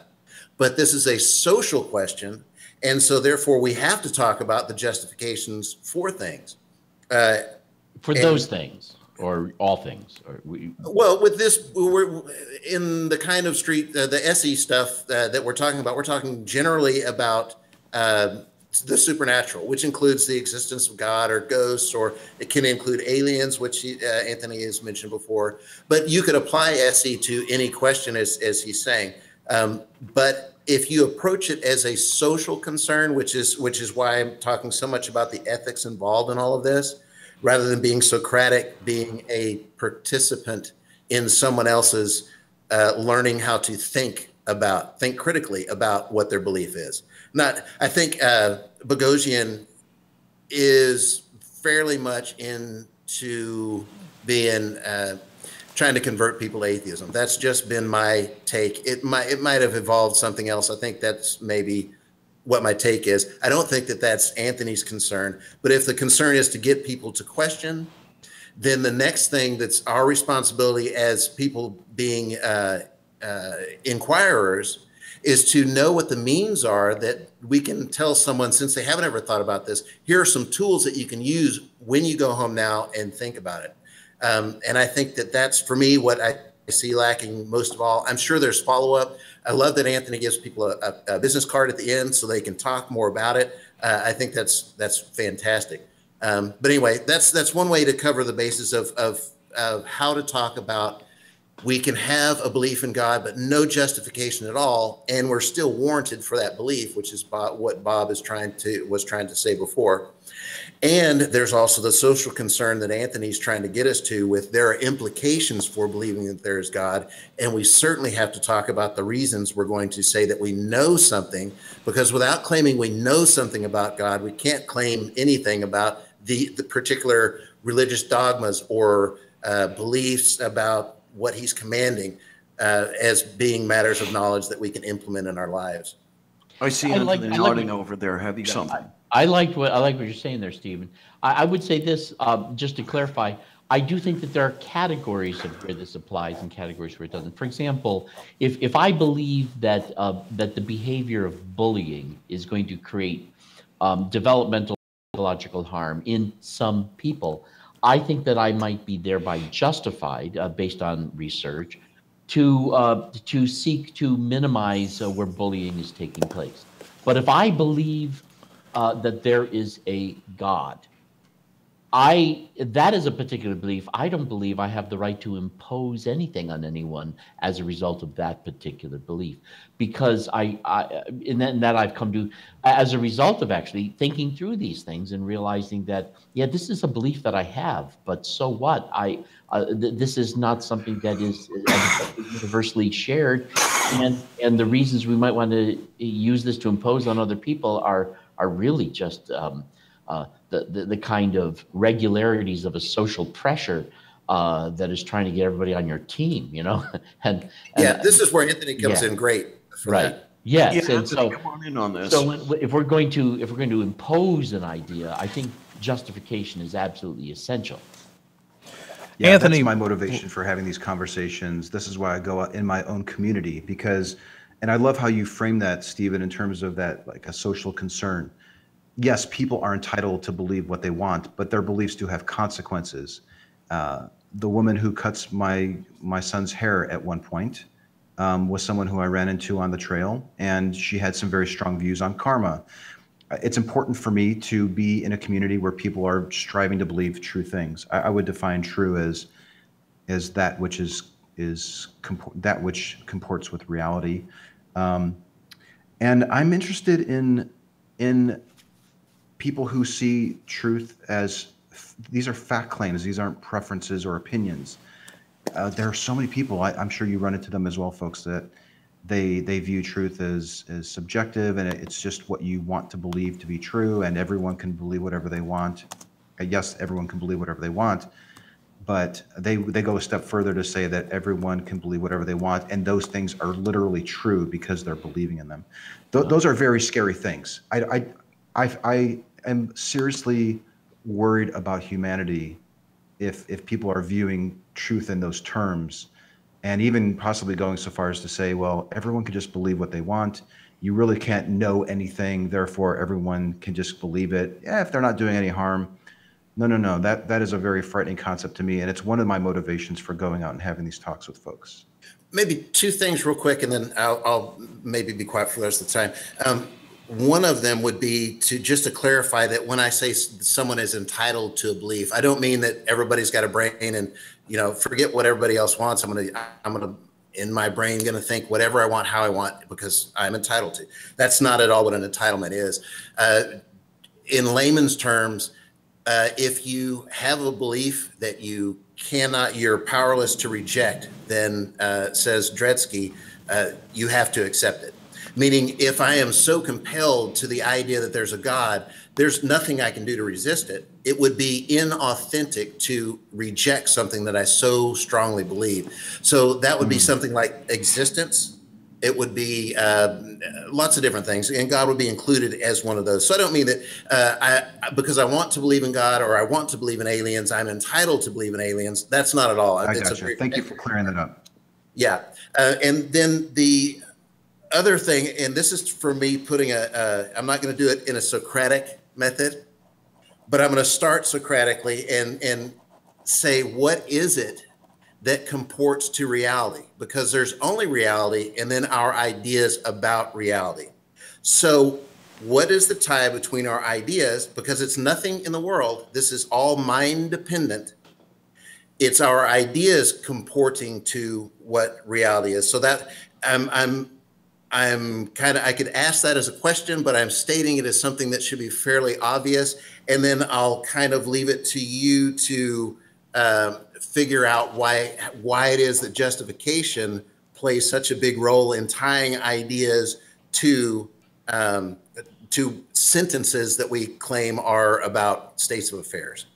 But this is a social question. And so therefore we have to talk about the justifications for things. For those things or all things? Well, with this, we're in the kind of street, the SE stuff that we're talking about, we're talking generally about the supernatural, which includes the existence of God or ghosts, or it can include aliens, which Anthony has mentioned before. But you could apply SE to any question, as he's saying. But if you approach it as a social concern, which is why I'm talking so much about the ethics involved in all of this, rather than being Socratic, being a participant in someone else's learning how to think critically about what their belief is. I think Boghossian is fairly much into being trying to convert people to atheism. That's just been my take. It might have evolved something else. I think that's maybe what my take is. I don't think that that's Anthony's concern, but if the concern is to get people to question, then the next thing that's our responsibility as people being inquirers is to know what the means are that we can tell someone, since they haven't ever thought about this, here are some tools that you can use when you go home now and think about it. And I think that that's, for me, what I see lacking most of all. I'm sure there's follow-up. I love that Anthony gives people a business card at the end so they can talk more about it. I think that's fantastic. But anyway, that's one way to cover the basis of how to talk about. We can have a belief in God, but no justification at all, and we're still warranted for that belief, which is what Bob was trying to say before. And there's also the social concern that Anthony's trying to get us to, with there are implications for believing that there is God, and we certainly have to talk about the reasons we're going to say that we know something, because without claiming we know something about God, we can't claim anything about the particular religious dogmas or beliefs about what he's commanding as being matters of knowledge that we can implement in our lives. I see Anthony nodding over there, having something. I like what you're saying there, Stephen. I would say this, just to clarify. I do think that there are categories of where this applies and categories where it doesn't. For example, if I believe that that the behavior of bullying is going to create developmental psychological harm in some people, I think that I might be thereby justified, based on research, to seek to minimize where bullying is taking place. But if I believe that there is a God, that is a particular belief. I don't believe I have the right to impose anything on anyone as a result of that particular belief, because in that I've come to, as a result of actually thinking through these things and realizing that, yeah, this is a belief that I have, but so what? This is not something that is universally shared, and the reasons we might want to use this to impose on other people are really just the kind of regularities of a social pressure that is trying to get everybody on your team, and yeah, this is where Anthony comes in great for that. Yes, yeah, and so come on in on this. So if we're going to impose an idea, I think justification is absolutely essential. Yeah, Anthony, that's my motivation for having these conversations. This is why I go out in my own community, because, and I love how you frame that, Stephen, in terms of that, like a social concern. Yes, people are entitled to believe what they want, but their beliefs do have consequences. The woman who cuts my son's hair at one point was someone who I ran into on the trail, and she had some very strong views on karma. It's important for me to be in a community where people are striving to believe true things. I would define true as that which that which comports with reality. And I'm interested in people who see truth as these are fact claims. These aren't preferences or opinions. There are so many people, I'm sure you run into them as well, folks, that they view truth as subjective, and it's just what you want to believe to be true, and everyone can believe whatever they want. Yes, everyone can believe whatever they want, but they go a step further to say that everyone can believe whatever they want, and those things are literally true because they're believing in them. Those are very scary things. I am seriously worried about humanity if people are viewing truth in those terms, and even possibly going so far as to say, well, everyone can just believe what they want. You really can't know anything, therefore everyone can just believe it. Yeah, if they're not doing any harm. No. That is a very frightening concept to me, and it's one of my motivations for going out and having these talks with folks. Maybe two things real quick, and then I'll maybe be quiet for the rest of the time. One of them would be to clarify that when I say someone is entitled to a belief, I don't mean that everybody's got a brain and, forget what everybody else wants. I'm gonna in my brain gonna think whatever I want, how I want, because I'm entitled to. That's not at all what an entitlement is. In layman's terms, if you have a belief that you're powerless to reject, then says Dretzky, you have to accept it. Meaning, if I am so compelled to the idea that there's a God, there's nothing I can do to resist it. It would be inauthentic to reject something that I so strongly believe. So that would be something like existence. It would be lots of different things, and God would be included as one of those. So I don't mean that because I want to believe in God or I want to believe in aliens, I'm entitled to believe in aliens. That's not at all. I got you. Thank you for clearing that up. Yeah. And then the other thing, and this is for me putting I'm not going to do it in a Socratic method, but I'm going to start Socratically and say, what is it that comports to reality? Because there's only reality and then our ideas about reality. So what is the tie between our ideas? Because it's nothing in the world. This is all mind dependent. It's our ideas comporting to what reality is. So that I'm kind of, I could ask that as a question, but I'm stating it as something that should be fairly obvious. And then I'll kind of leave it to you to figure out why it is that justification plays such a big role in tying ideas to sentences that we claim are about states of affairs.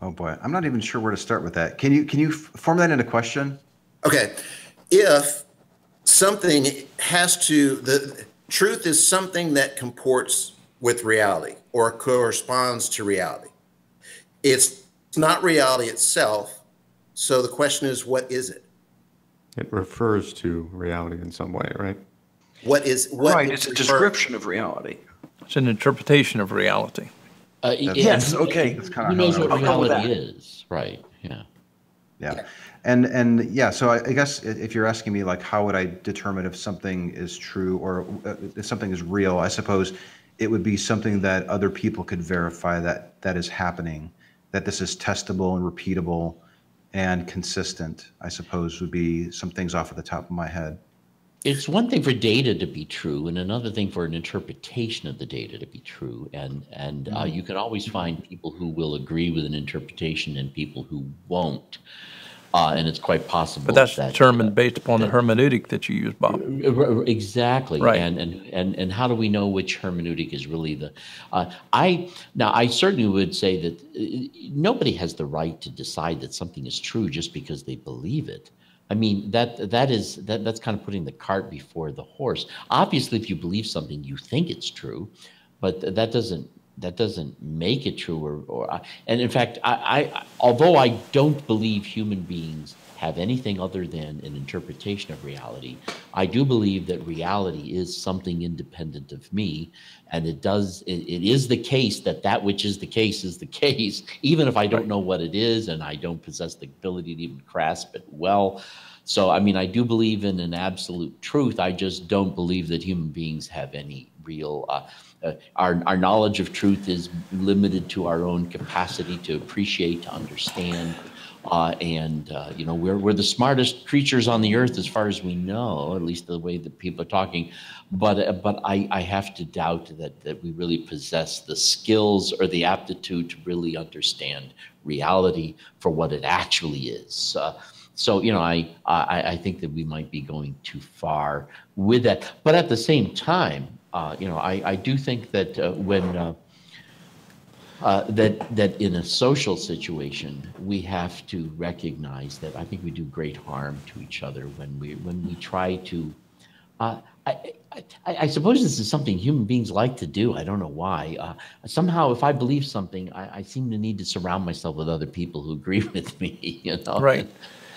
Oh boy, I'm not even sure where to start with that. Can you form that into a question? Okay. If something the truth is something that comports with reality or corresponds to reality. It's not reality itself. So the question is, what is it? It refers to reality in some way, right? What is right? It's a description of reality. It's an interpretation of reality. Yes. Okay. Who knows what reality is? Right. Yeah. Yeah. And yeah, so I guess if you're asking me, like, how would I determine if something is true or if something is real, I suppose it would be something that other people could verify that is happening, that this is testable and repeatable and consistent, I suppose, would be some things off of the top of my head. It's one thing for data to be true and another thing for an interpretation of the data to be true. And you can always find people who will agree with an interpretation and people who won't. And it's quite possible. But that's determined based upon the hermeneutic that you use, Bob. Exactly. Right. And how do we know which hermeneutic is really the? I certainly would say that nobody has the right to decide that something is true just because they believe it. I mean, that's kind of putting the cart before the horse. Obviously, if you believe something, you think it's true, but that doesn't make it true. And in fact, although I don't believe human beings have anything other than an interpretation of reality, I do believe that reality is something independent of me, and it is the case that which is the case, even if I don't know what it is and I don't possess the ability to even grasp it well. So, I mean, I do believe in an absolute truth. I just don't believe that human beings have any real. Our knowledge of truth is limited to our own capacity to appreciate, to understand. We're the smartest creatures on the earth as far as we know, at least the way that people are talking. But I have to doubt that we really possess the skills or the aptitude to really understand reality for what it actually is. I think that we might be going too far with that. But at the same time, I do think that that in a social situation, we have to recognize that I think we do great harm to each other when we try to. I suppose this is something human beings like to do. I don't know why. Somehow, if I believe something, I seem to need to surround myself with other people who agree with me. Right.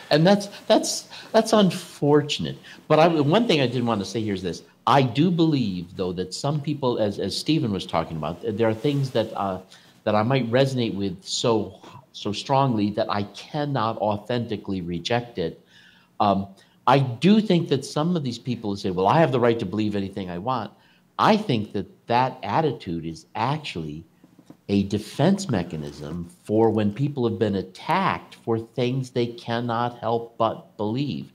And that's unfortunate. But one thing I did want to say here is this. I do believe, though, that some people, as Stephen was talking about, there are things that I might resonate with so strongly that I cannot authentically reject it. I do think that some of these people who say, well, I have the right to believe anything I want, I think that attitude is actually a defense mechanism for when people have been attacked for things they cannot help but believe.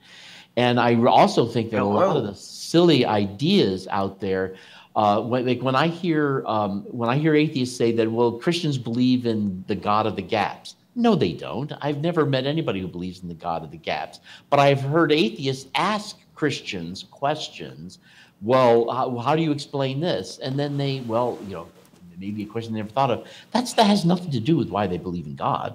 And I also think that a lot of the silly ideas out there, when I hear atheists say that, well, Christians believe in the God of the gaps. No, they don't. I've never met anybody who believes in the God of the gaps. But I've heard atheists ask Christians questions. Well, how do you explain this? And then maybe a question they never thought of. That has nothing to do with why they believe in God.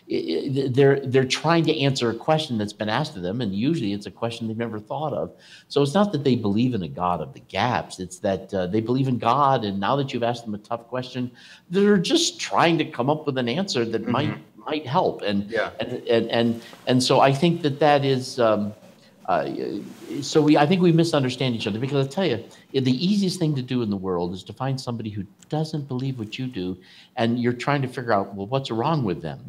They're trying to answer a question that's been asked of them, and usually it's a question they've never thought of. So it's not that they believe in a God of the gaps. It's that they believe in God, and now that you've asked them a tough question, they're just trying to come up with an answer that might help. And so I think that is. I think we misunderstand each other, because I tell you, the easiest thing to do in the world is to find somebody who doesn't believe what you do, and you're trying to figure out, well, what's wrong with them,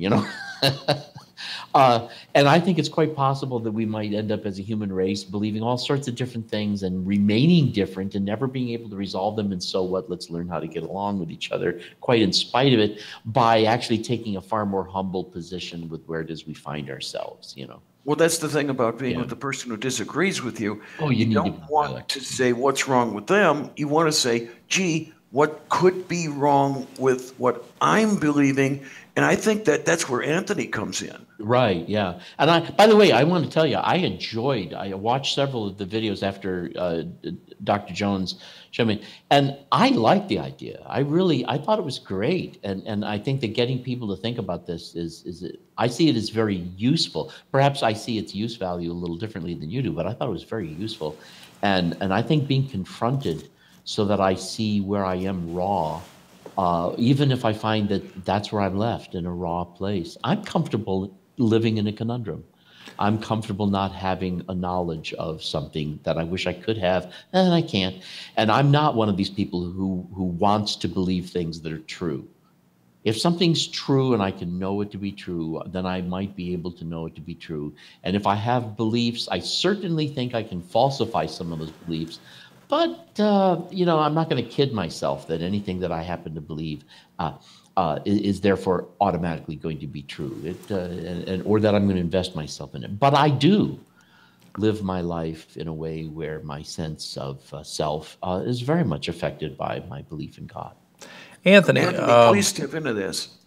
And I think it's quite possible that we might end up as a human race believing all sorts of different things and remaining different and never being able to resolve them. And so what? Let's learn how to get along with each other, quite in spite of it, by actually taking a far more humble position with where it is we find ourselves, Well, that's the thing about being with the person who disagrees with you. You don't want to say what's wrong with them. You want to say, gee, what could be wrong with what I'm believing? And I think that's where Anthony comes in. Right, yeah. And by the way, I want to tell you, I watched several of the videos after Dr. Jones showed me, and I liked the idea. I thought it was great. And I think that getting people to think about this I see it as very useful. Perhaps I see its use value a little differently than you do, but I thought it was very useful. And I think being confronted so that I see where I am raw even if I find that that's where I'm left in a raw place, I'm comfortable living in a conundrum. I'm comfortable not having a knowledge of something that I wish I could have, and I can't. And I'm not one of these people who wants to believe things that are true. If something's true and I can know it to be true, then I might be able to know it to be true. And if I have beliefs, I certainly think I can falsify some of those beliefs. But, I'm not going to kid myself that anything that I happen to believe is therefore automatically going to be true, or that I'm going to invest myself in it. But I do live my life in a way where my sense of self is very much affected by my belief in God. Anthony, please step into this.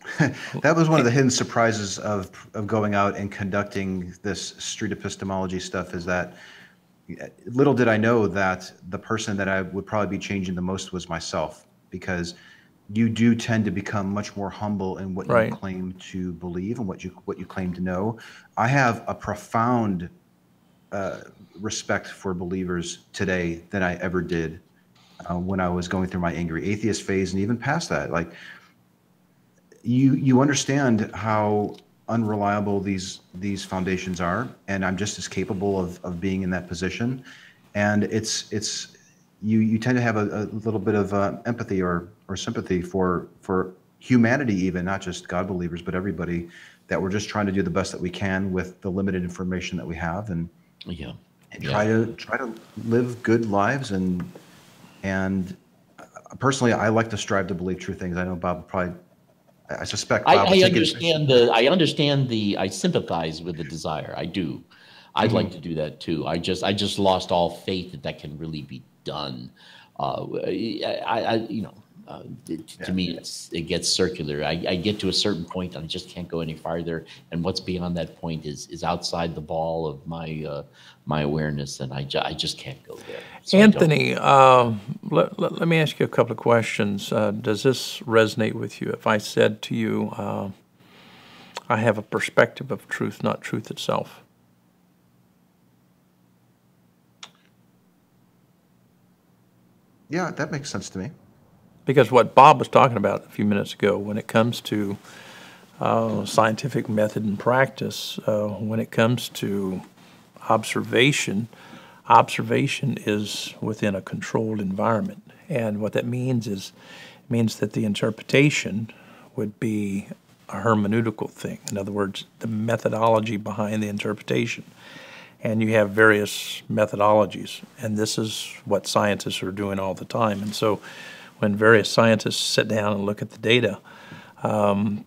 That was one of the hidden surprises of going out and conducting this street epistemology stuff, is that little did I know that the person that I would probably be changing the most was myself, because you do tend to become much more humble in what you claim to believe and what you claim to know. I have a profound respect for believers today than I ever did when I was going through my angry atheist phase, and even past that. Like, you understand how unreliable these foundations are, and I'm just as capable of being in that position. And you tend to have a little bit of empathy or sympathy for humanity, even not just God believers, but everybody, that we're just trying to do the best that we can with the limited information that we have, and try to live good lives. And personally, I like to strive to believe true things. I know Bob probably, I suspect Bob I sympathize with the desire. I do. I'd like to do that too. I just lost all faith that can really be done. To me, it gets circular. I get to a certain point and I just can't go any farther. And what's beyond that point is outside the ball of my awareness, and I just can't go there. So Anthony, let me ask you a couple of questions. Does this resonate with you? If I said to you, I have a perspective of truth, not truth itself. Yeah, that makes sense to me. Because what Bob was talking about a few minutes ago, when it comes to scientific method and practice, when it comes to observation is within a controlled environment. And what that means means that the interpretation would be a hermeneutical thing. In other words, the methodology behind the interpretation. And you have various methodologies, and this is what scientists are doing all the time. And so when various scientists sit down and look at the data, you're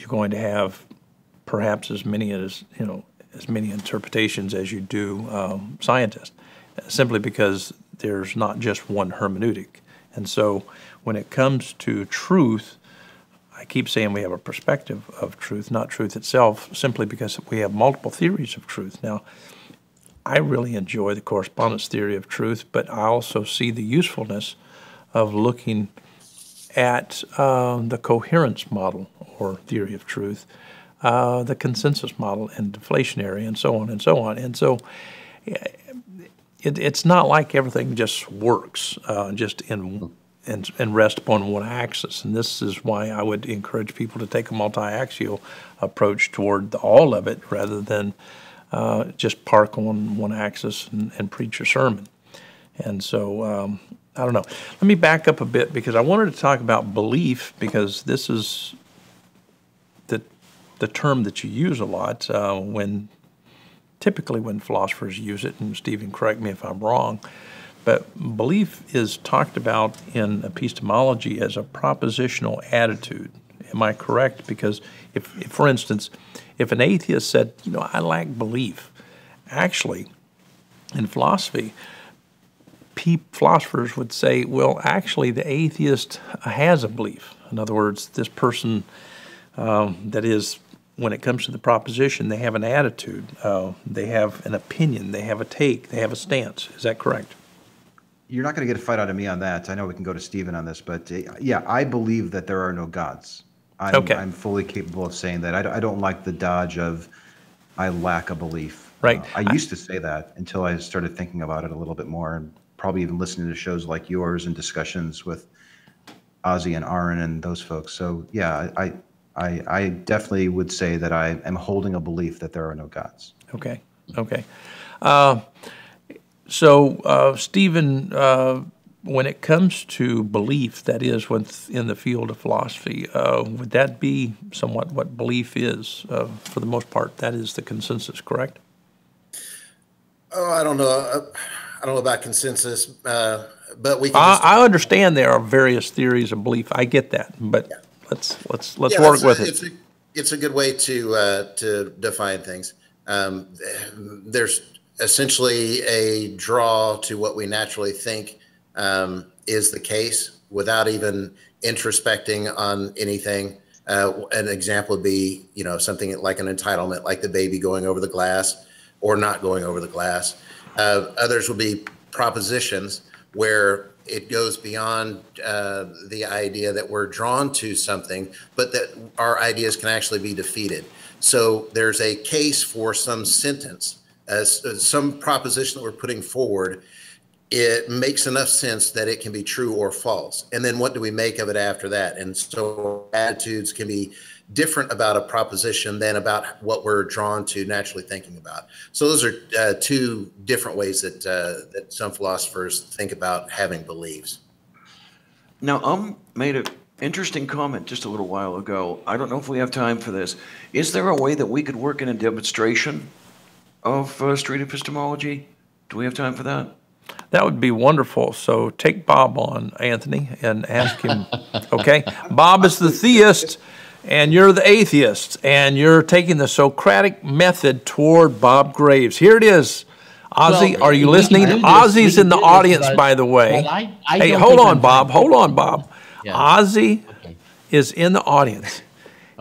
going to have perhaps as many interpretations as you do scientists, simply because there's not just one hermeneutic. And so when it comes to truth, I keep saying we have a perspective of truth, not truth itself, simply because we have multiple theories of truth. Now, I really enjoy the correspondence theory of truth, but I also see the usefulness of looking at the coherence model or theory of truth, the consensus model and deflationary, and so on and so on. And so it's not like everything just works just and rest upon one axis. And this is why I would encourage people to take a multi-axial approach toward all of it, rather than just park on one axis and preach a sermon. And so, I don't know. Let me back up a bit, because I wanted to talk about belief, because this is the term that you use a lot typically when philosophers use it, and Stephen, correct me if I'm wrong, but belief is talked about in epistemology as a propositional attitude. Am I correct? Because if for instance, if an atheist said, I lack belief, actually, in philosophy, philosophers would say, well, actually, the atheist has a belief. In other words, this person, that is, when it comes to the proposition, they have an attitude, they have an opinion, they have a take, they have a stance. Is that correct? You're not going to get a fight out of me on that. I know we can go to Stephen on this, but yeah, I believe that there are no gods. I'm fully capable of saying that. I don't like the dodge of I lack a belief. Right. I used to say that until I started thinking about it a little bit more, and probably even listening to shows like yours and discussions with Ozzy and Aaron and those folks. So yeah, I definitely would say that I am holding a belief that there are no gods. Okay. Okay. Stephen, when it comes to belief, that is, in the field of philosophy, would that be somewhat what belief is? For the most part, that is the consensus, correct? Oh, I don't know. I don't know about consensus, but we can. I understand there are various theories of belief. I get that, but yeah. let's work with it. It's a good way to define things. There's essentially a draw to what we naturally think is the case without even introspecting on anything. An example would be, something like an entitlement, like the baby going over the glass or not going over the glass. Others would be propositions where it goes beyond the idea that we're drawn to something, but that our ideas can actually be defeated. So there's a case for some sentence, some proposition that we're putting forward. It makes enough sense that it can be true or false. And then what do we make of it after that? And so attitudes can be different about a proposition than about what we're drawn to naturally thinking about. So those are two different ways that some philosophers think about having beliefs. Now, made an interesting comment just a little while ago. I don't know if we have time for this. Is there a way that we could work in a demonstration of street epistemology? Do we have time for that? That would be wonderful. So take Bob on, Anthony, and ask him, okay? Bob is the theist, and you're the atheist, and you're taking the Socratic method toward Bob Graves. Here it is. Ozzy, are you listening? Ozzy's in the audience, by the way. Hey, hold on, Bob. Hold on, Bob. Yeah. Ozzy is in the audience.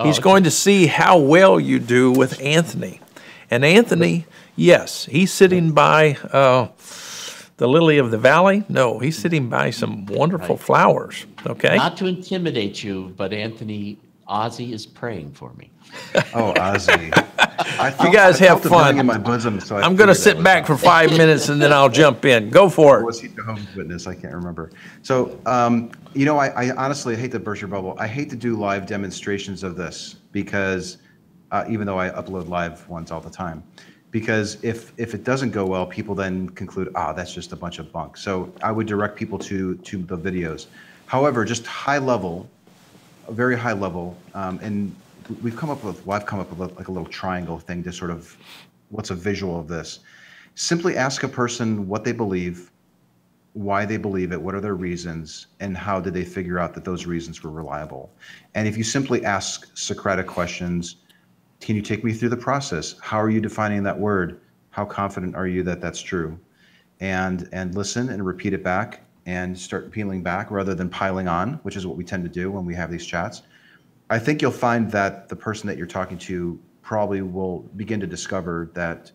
He's going to see how well you do with Anthony. And Anthony, yes, he's sitting by the lily of the valley. No, he's sitting by some wonderful flowers, okay? Not to intimidate you, but Anthony, Ozzy is praying for me. Oh, Ozzy. You guys have fun. In my bosom, so I'm going to sit back for 5 minutes, and then I'll jump in. Go for it. Was he Jehovah's Witness? I can't remember. So, I honestly hate to burst your bubble. I hate to do live demonstrations of this because even though I upload live ones all the time, because if it doesn't go well, people then conclude, that's just a bunch of bunk. So I would direct people to the videos. However, just high level, very high level, and I've come up with like a little triangle thing to sort of, what's a visual of this? Simply ask a person what they believe, why they believe it, what are their reasons, and how did they figure out that those reasons were reliable. And if you simply ask Socratic questions, can you take me through the process? How are you defining that word? How confident are you that that's true? And listen and repeat it back and start peeling back rather than piling on, which is what we tend to do when we have these chats. I think you'll find that the person that you're talking to probably will begin to discover that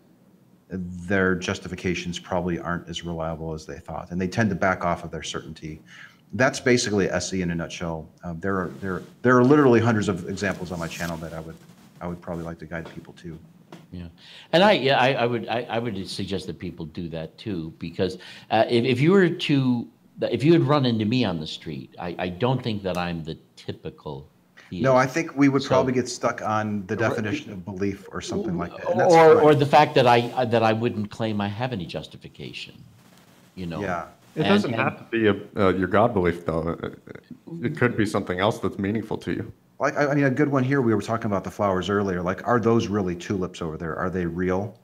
their justifications probably aren't as reliable as they thought, and they tend to back off of their certainty. That's basically SE in a nutshell. There are literally hundreds of examples on my channel that I would probably like to guide people to. Yeah, and I would suggest that people do that too, because if you had run into me on the street, I don't think that I'm the typical. No, I think we would probably get stuck on the definition of belief or something like that. Or the fact that I wouldn't claim I have any justification. Yeah. It doesn't have to be your God belief, though. It could be something else that's meaningful to you. Like, I mean, a good one here, we were talking about the flowers earlier. Like, are those really tulips over there? Are they real?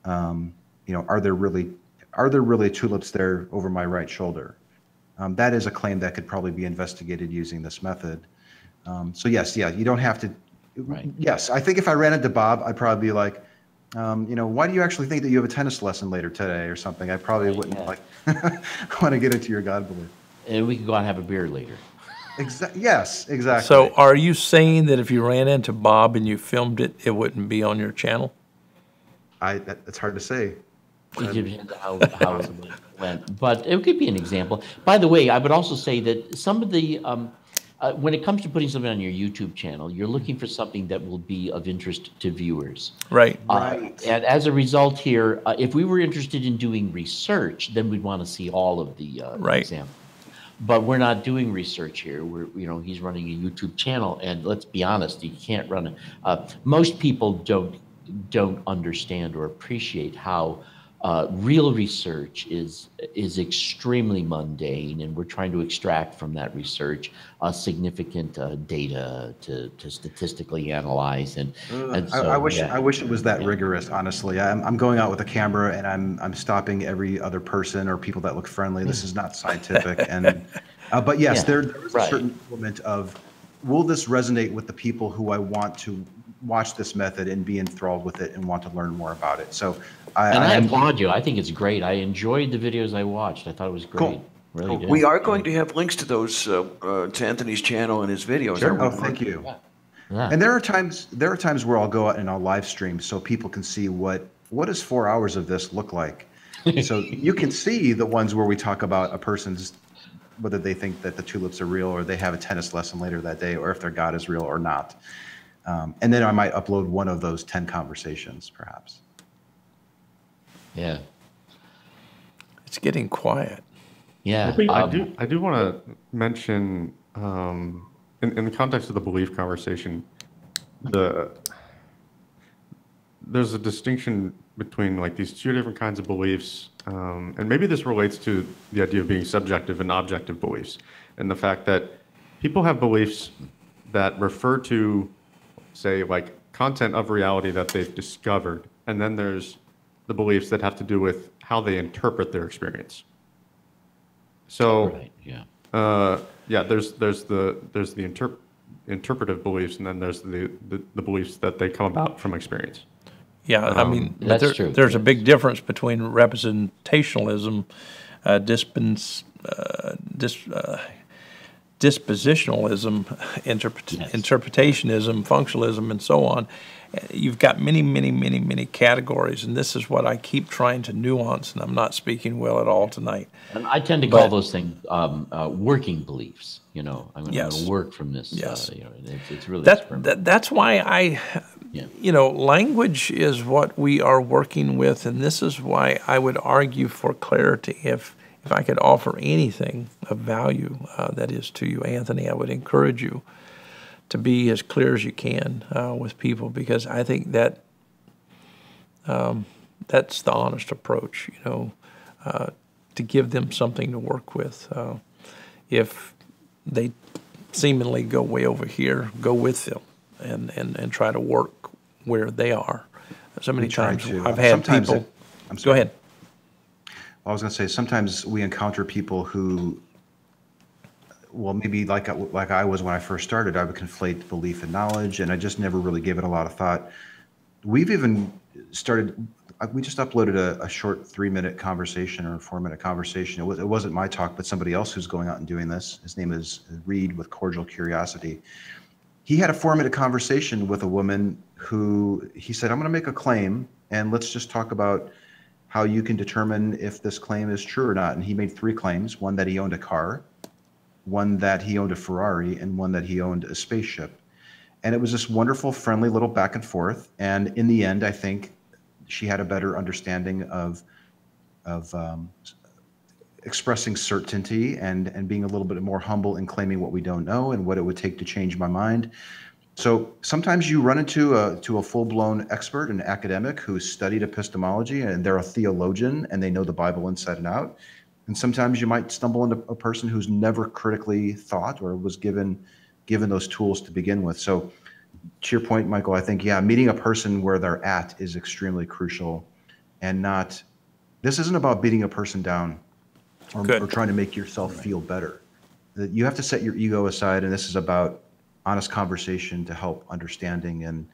Are there really tulips there over my right shoulder? That is a claim that could probably be investigated using this method. So yes, you don't have to. Right. Yes, I think if I ran into Bob, I'd probably be like, why do you actually think that you have a tennis lesson later today or something? I probably wouldn't want to get into your God belief. And we could go out and have a beer later. Yes, exactly. So are you saying that if you ran into Bob and you filmed it, it wouldn't be on your channel? That's hard to say. It depends how it went. But it could be an example. By the way, I would also say that some of the when it comes to putting something on your YouTube channel, you're looking for something that will be of interest to viewers. Right. And as a result here, if we were interested in doing research, then we'd want to see all of the examples. but we're not doing research here. He's running a YouTube channel, and let's be honest, you can't run it. Most people don't understand or appreciate how real research is extremely mundane, and we're trying to extract from that research significant data to statistically analyze. And so, I wish it was that rigorous. Honestly, I'm going out with a camera and I'm stopping every other person or people that look friendly. This is not scientific, and but yes, there is a certain element of, will this resonate with the people who I want to watch this method and be enthralled with it and want to learn more about it. So I applaud you. I think it's great. I enjoyed the videos I watched. I thought it was great. Cool. Really did. We are going to have links to those to Anthony's channel and his videos. Sure. Oh, thank you. Yeah. And there are times where I'll go out and I'll live stream so people can see what does 4 hours of this look like. So you can see the ones where we talk about a person's, whether they think that the tulips are real or they have a tennis lesson later that day, or if their God is real or not. And then I might upload one of those 10 conversations, perhaps. Yeah. It's getting quiet. Yeah. I do want to mention, in the context of the belief conversation, there's a distinction between like these two different kinds of beliefs, and maybe this relates to the idea of being subjective and objective beliefs, and the fact that people have beliefs that refer to, say, like content of reality that they've discovered, and then there's the beliefs that have to do with how they interpret their experience. So, there's the interpretive beliefs, and then there's the beliefs that they come about from experience. Yeah, I mean, that's true. There's a big difference between representationalism, dispositionalism, interpretationism, functionalism, and so on. You've got many categories, and this is what I keep trying to nuance, and I'm not speaking well at all tonight. And I tend to call those things working beliefs. I'm going to work from this. Yes. It's really that's why language is what we are working with, and this is why I would argue for clarity. If I could offer anything of value that is to you, Anthony, I would encourage you to be as clear as you can with people, because I think that that's the honest approach, to give them something to work with. If they seemingly go way over here, go with them and try to work where they are. So many times I've had people. Go ahead. I was going to say, sometimes we encounter people who, well, maybe like I was when I first started, I would conflate belief and knowledge, and I just never really gave it a lot of thought. We've even started, we just uploaded a short 3-minute conversation or a 4-minute conversation. It wasn't my talk, but somebody else who's going out and doing this. His name is Reed with Cordial Curiosity. He had a 4-minute conversation with a woman who, he said, I'm going to make a claim, and let's just talk about how you can determine if this claim is true or not. And he made 3 claims: one that he owned a car, one that he owned a Ferrari, and one that he owned a spaceship. And it was this wonderful, friendly little back and forth. And in the end, I think she had a better understanding of expressing certainty and being a little bit more humble in claiming what we don't know and what it would take to change my mind. So sometimes you run into a full-blown expert, an academic who's studied epistemology, and they're a theologian and they know the Bible inside and out. And sometimes you might stumble into a person who's never critically thought or was given those tools to begin with. So to your point, Michael, I think, meeting a person where they're at is extremely crucial, and this isn't about beating a person down or trying to make yourself feel better. You have to set your ego aside, and this is about honest conversation to help understanding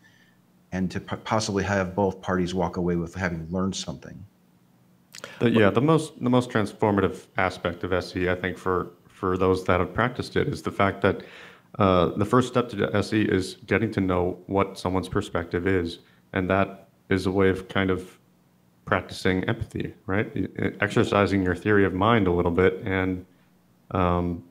and to possibly have both parties walk away with having learned something. The most transformative aspect of SE, I think, for those that have practiced it, is the fact that the first step to SE is getting to know what someone's perspective is, and that is a way of kind of practicing empathy, right? Exercising your theory of mind a little bit, and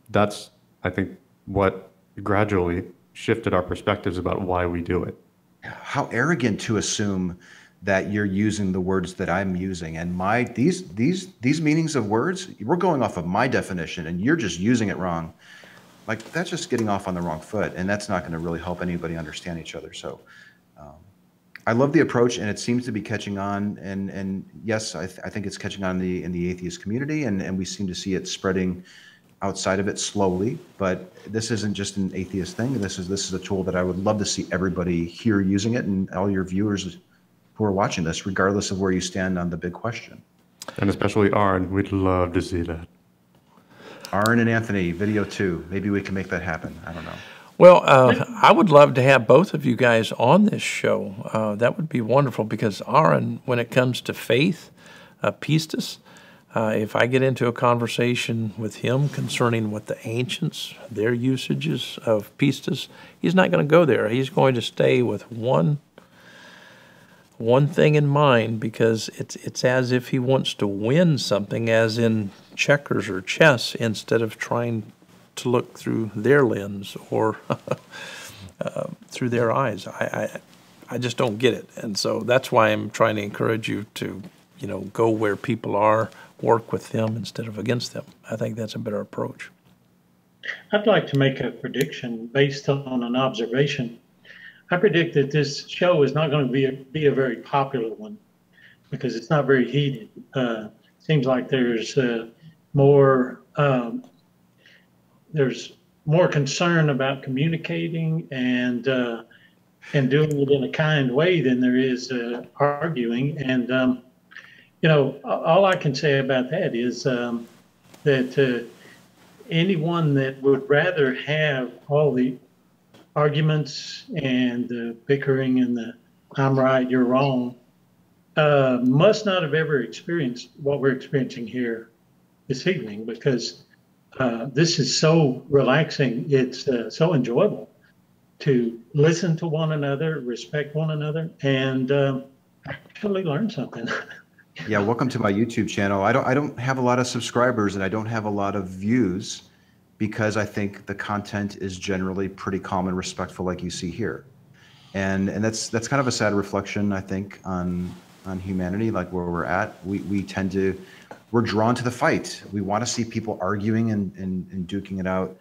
that's, I think, what gradually shifted our perspectives about why we do it. How arrogant to assume that you're using the words that I'm using, and these meanings of words, we're going off of my definition, and you're just using it wrong. Like, that's just getting off on the wrong foot, and that's not going to really help anybody understand each other. So I love the approach, and it seems to be catching on. And yes, I think it's catching on in the atheist community, and we seem to see it spreading outside of it slowly. But this isn't just an atheist thing. This is a tool that I would love to see everybody here using it, and all your viewers who are watching this, regardless of where you stand on the big question. And especially Aaron, we'd love to see that. Aaron and Anthony, video 2. Maybe we can make that happen. I don't know. Well, I would love to have both of you guys on this show. That would be wonderful, because Aaron, when it comes to faith, pistis, if I get into a conversation with him concerning what the ancients, their usages of pistis, he's not going to go there. He's going to stay with one thing in mind, because it's as if he wants to win something, as in checkers or chess, instead of trying to look through their lens or through their eyes. I just don't get it. And so that's why I'm trying to encourage you to, go where people are, work with them instead of against them. I think that's a better approach. I'd like to make a prediction based on an observation. I predict that this show is not going to be a very popular one, because it's not very heated. Seems like there's more concern about communicating and doing it in a kind way than there is arguing. And all I can say about that is that anyone that would rather have all the arguments and the bickering and the I'm right, you're wrong, must not have ever experienced what we're experiencing here this evening, because this is so relaxing. It's so enjoyable to listen to one another, respect one another, and actually learn something. Yeah, welcome to my YouTube channel. I don't have a lot of subscribers, and I don't have a lot of views, because I think the content is generally pretty calm and respectful, like you see here. And that's kind of a sad reflection, I think, on humanity, like where we're at. We're drawn to the fight. We want to see people arguing and duking it out.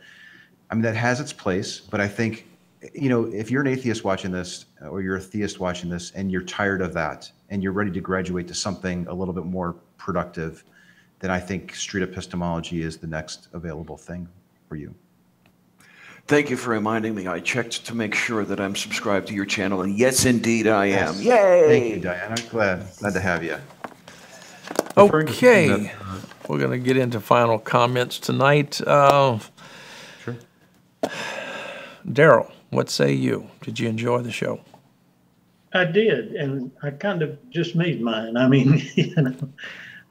I mean, that has its place, but I think, if you're an atheist watching this, or you're a theist watching this, and you're tired of that, and you're ready to graduate to something a little bit more productive, then I think street epistemology is the next available thing for you. Thank you for reminding me. I checked to make sure that I'm subscribed to your channel, and yes, indeed, I am. Yes. Yay! Thank you, Diane. I'm glad to have you. Okay, we're going to get into final comments tonight. Sure. Daryl, what say you? Did you enjoy the show? I did, and I kind of just made mine. I mean,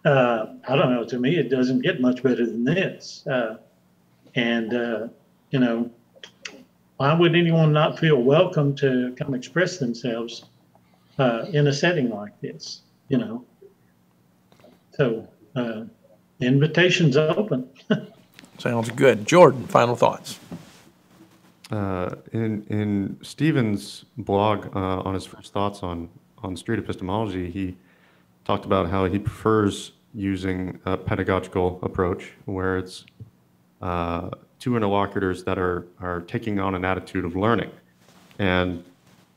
I don't know. To me, it doesn't get much better than this. Why would anyone not feel welcome to come express themselves in a setting like this? So the invitation's open. Sounds good. Jordan, final thoughts. In Stephen's blog on his first thoughts on street epistemology, he talked about how he prefers using a pedagogical approach, where it's two interlocutors that are taking on an attitude of learning. And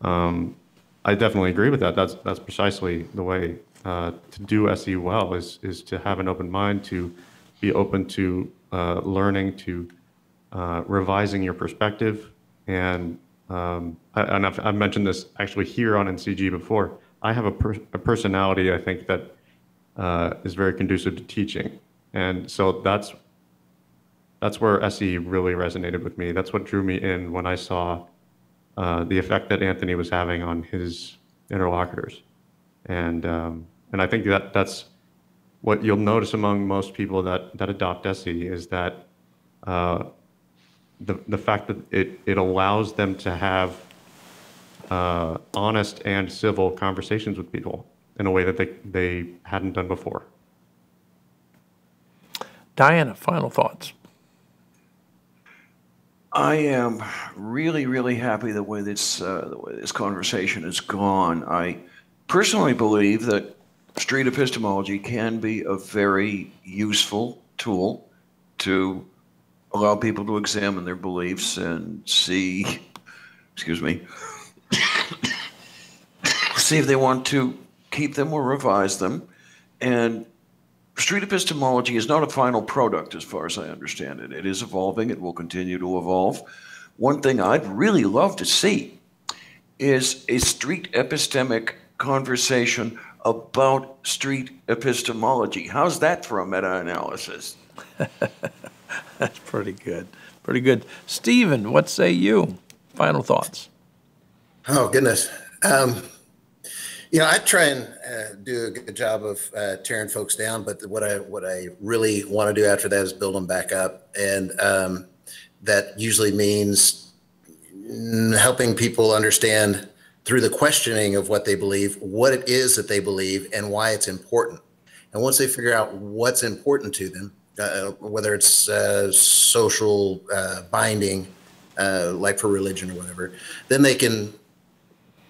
I definitely agree with that. That's precisely the way to do SE well, is to have an open mind, to be open to learning, to revising your perspective. And I've mentioned this actually here on NCG before. I have a personality, I think, that is very conducive to teaching. And so that's where SE really resonated with me. That's what drew me in when I saw the effect that Anthony was having on his interlocutors. And I think that's what you'll notice among most people that adopt SE, is that the fact that it allows them to have honest and civil conversations with people in a way that they hadn't done before. Diana, final thoughts. I am really, really happy the way this conversation has gone. personally believe that street epistemology can be a very useful tool to allow people to examine their beliefs and see, see if they want to keep them or revise them. And street epistemology is not a final product as far as I understand it. It is evolving. It will continue to evolve. One thing I'd really love to see is a street epistemic conversation about street epistemology. How's that for a meta-analysis? That's pretty good. Pretty good. Stephen, what say you? Final thoughts. Oh, goodness. I try and do a good job of tearing folks down, but what I really want to do after that is build them back up. And that usually means helping people understand through the questioning of what they believe, what it is that they believe and why it's important. And once they figure out what's important to them, whether it's social binding, like for religion or whatever, then they can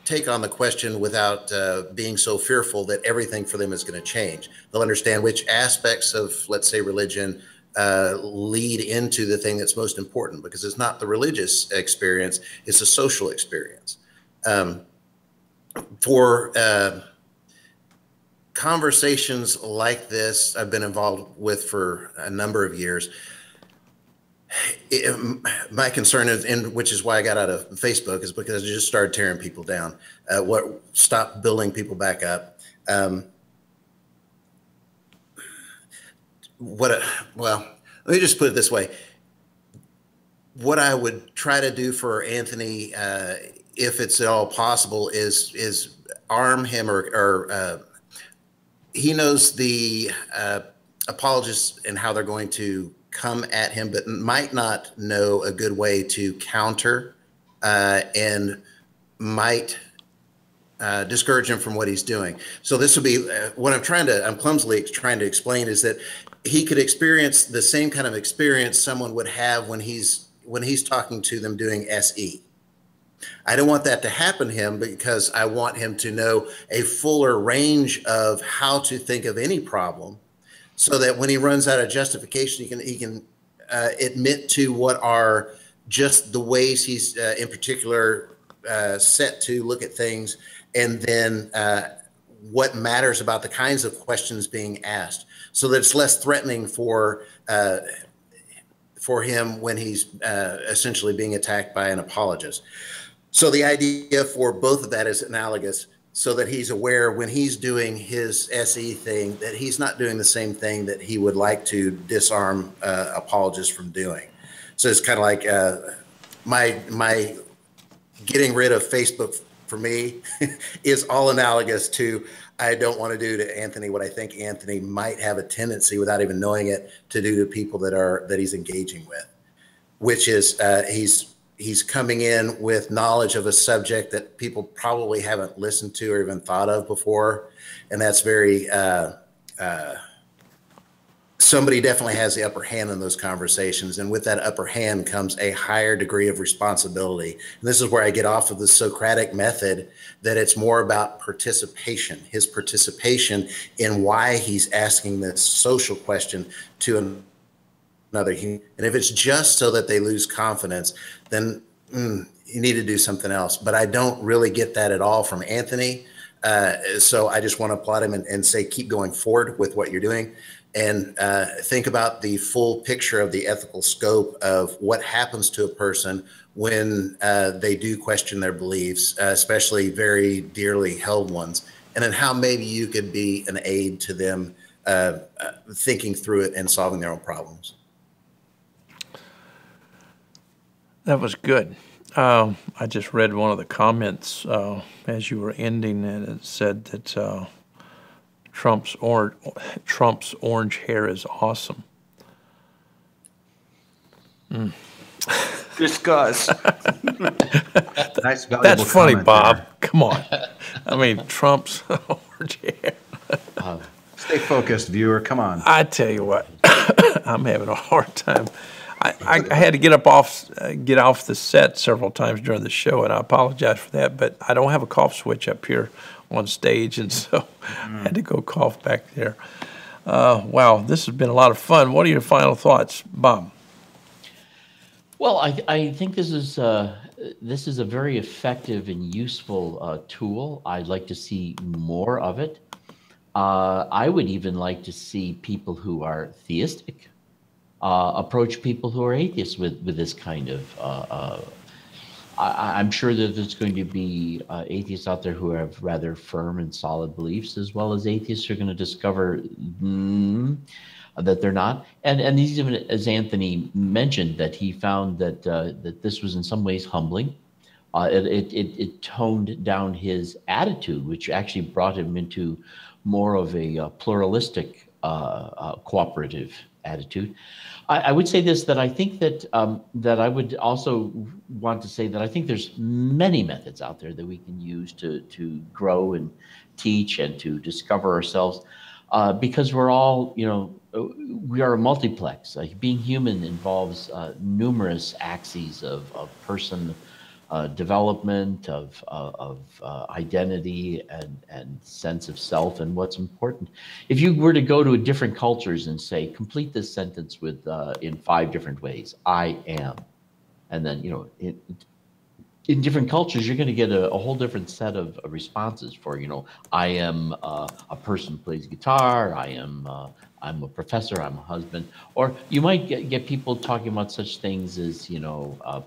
take on the question without being so fearful that everything for them is going to change. They'll understand which aspects of, let's say, religion lead into the thing that's most important, because it's not the religious experience, it's a social experience. For conversations like this I've been involved with for a number of years, my concern is, and which is why I got out of Facebook, is because I just started tearing people down. Stopped building people back up. Well, let me just put it this way. What I would try to do for Anthony, if it's at all possible, is arm him, or he knows the apologists and how they're going to come at him, but might not know a good way to counter and might discourage him from what he's doing. So this would be what I'm clumsily trying to explain, is that he could experience the same kind of experience someone would have when he's talking to them doing SE. I don't want that to happen to him, because I want him to know a fuller range of how to think of any problem, so that when he runs out of justification, he can admit to what are just the ways he's in particular set to look at things, and then what matters about the kinds of questions being asked, so that it's less threatening for him when he's essentially being attacked by an apologist. So the idea for both of that is analogous, so that he's aware when he's doing his SE thing that he's not doing the same thing that he would like to disarm apologists from doing. So it's kind of like my getting rid of Facebook for me is all analogous to, I don't want to do to Anthony what I think Anthony might have a tendency, without even knowing it, to do to people that he's engaging with, which is he's coming in with knowledge of a subject that people probably haven't listened to or even thought of before. And that's very, somebody definitely has the upper hand in those conversations. And with that upper hand comes a higher degree of responsibility. And this is where I get off of the Socratic method, that it's more about participation, his participation in why he's asking this social question to another human. And if it's just so that they lose confidence, then you need to do something else. But I don't really get that at all from Anthony. So I just want to applaud him and say, keep going forward with what you're doing, and think about the full picture of the ethical scope of what happens to a person when they do question their beliefs, especially very dearly held ones, and then how maybe you could be an aid to them thinking through it and solving their own problems. That was good. I just read one of the comments as you were ending, and it said that Trump's orange hair is awesome. Discuss. Nice, That's funny, Bob. There. Come on. I mean, Trump's orange hair. Stay focused, viewer. Come on. I tell you what, I'm having a hard time. I had to get off the set several times during the show, and I apologize for that. But I don't have a cough switch up here on stage, and so I had to go cough back there. Wow, this has been a lot of fun. What are your final thoughts, Bob? Well, I think this is a very effective and useful tool. I'd like to see more of it. I would even like to see people who are theistic approach people who are atheists with this kind of. I'm sure that there's going to be atheists out there who have rather firm and solid beliefs, as well as atheists who are going to discover that they're not. And even as Anthony mentioned, that he found that that this was in some ways humbling. It toned down his attitude, which actually brought him into more of a pluralistic, cooperative attitude. I would say this, that I think that that I would also want to say that I think there's many methods out there that we can use to grow and teach and to discover ourselves, because we're all, we are a multiplex. Like, being human involves numerous axes of person development, of identity and sense of self and what's important. If you were to go to different cultures and say, complete this sentence with in 5 different ways, I am, and then in different cultures you're going to get a whole different set of responses for, I am a person who plays guitar, I'm a professor, I'm a husband, or you might get people talking about such things as well,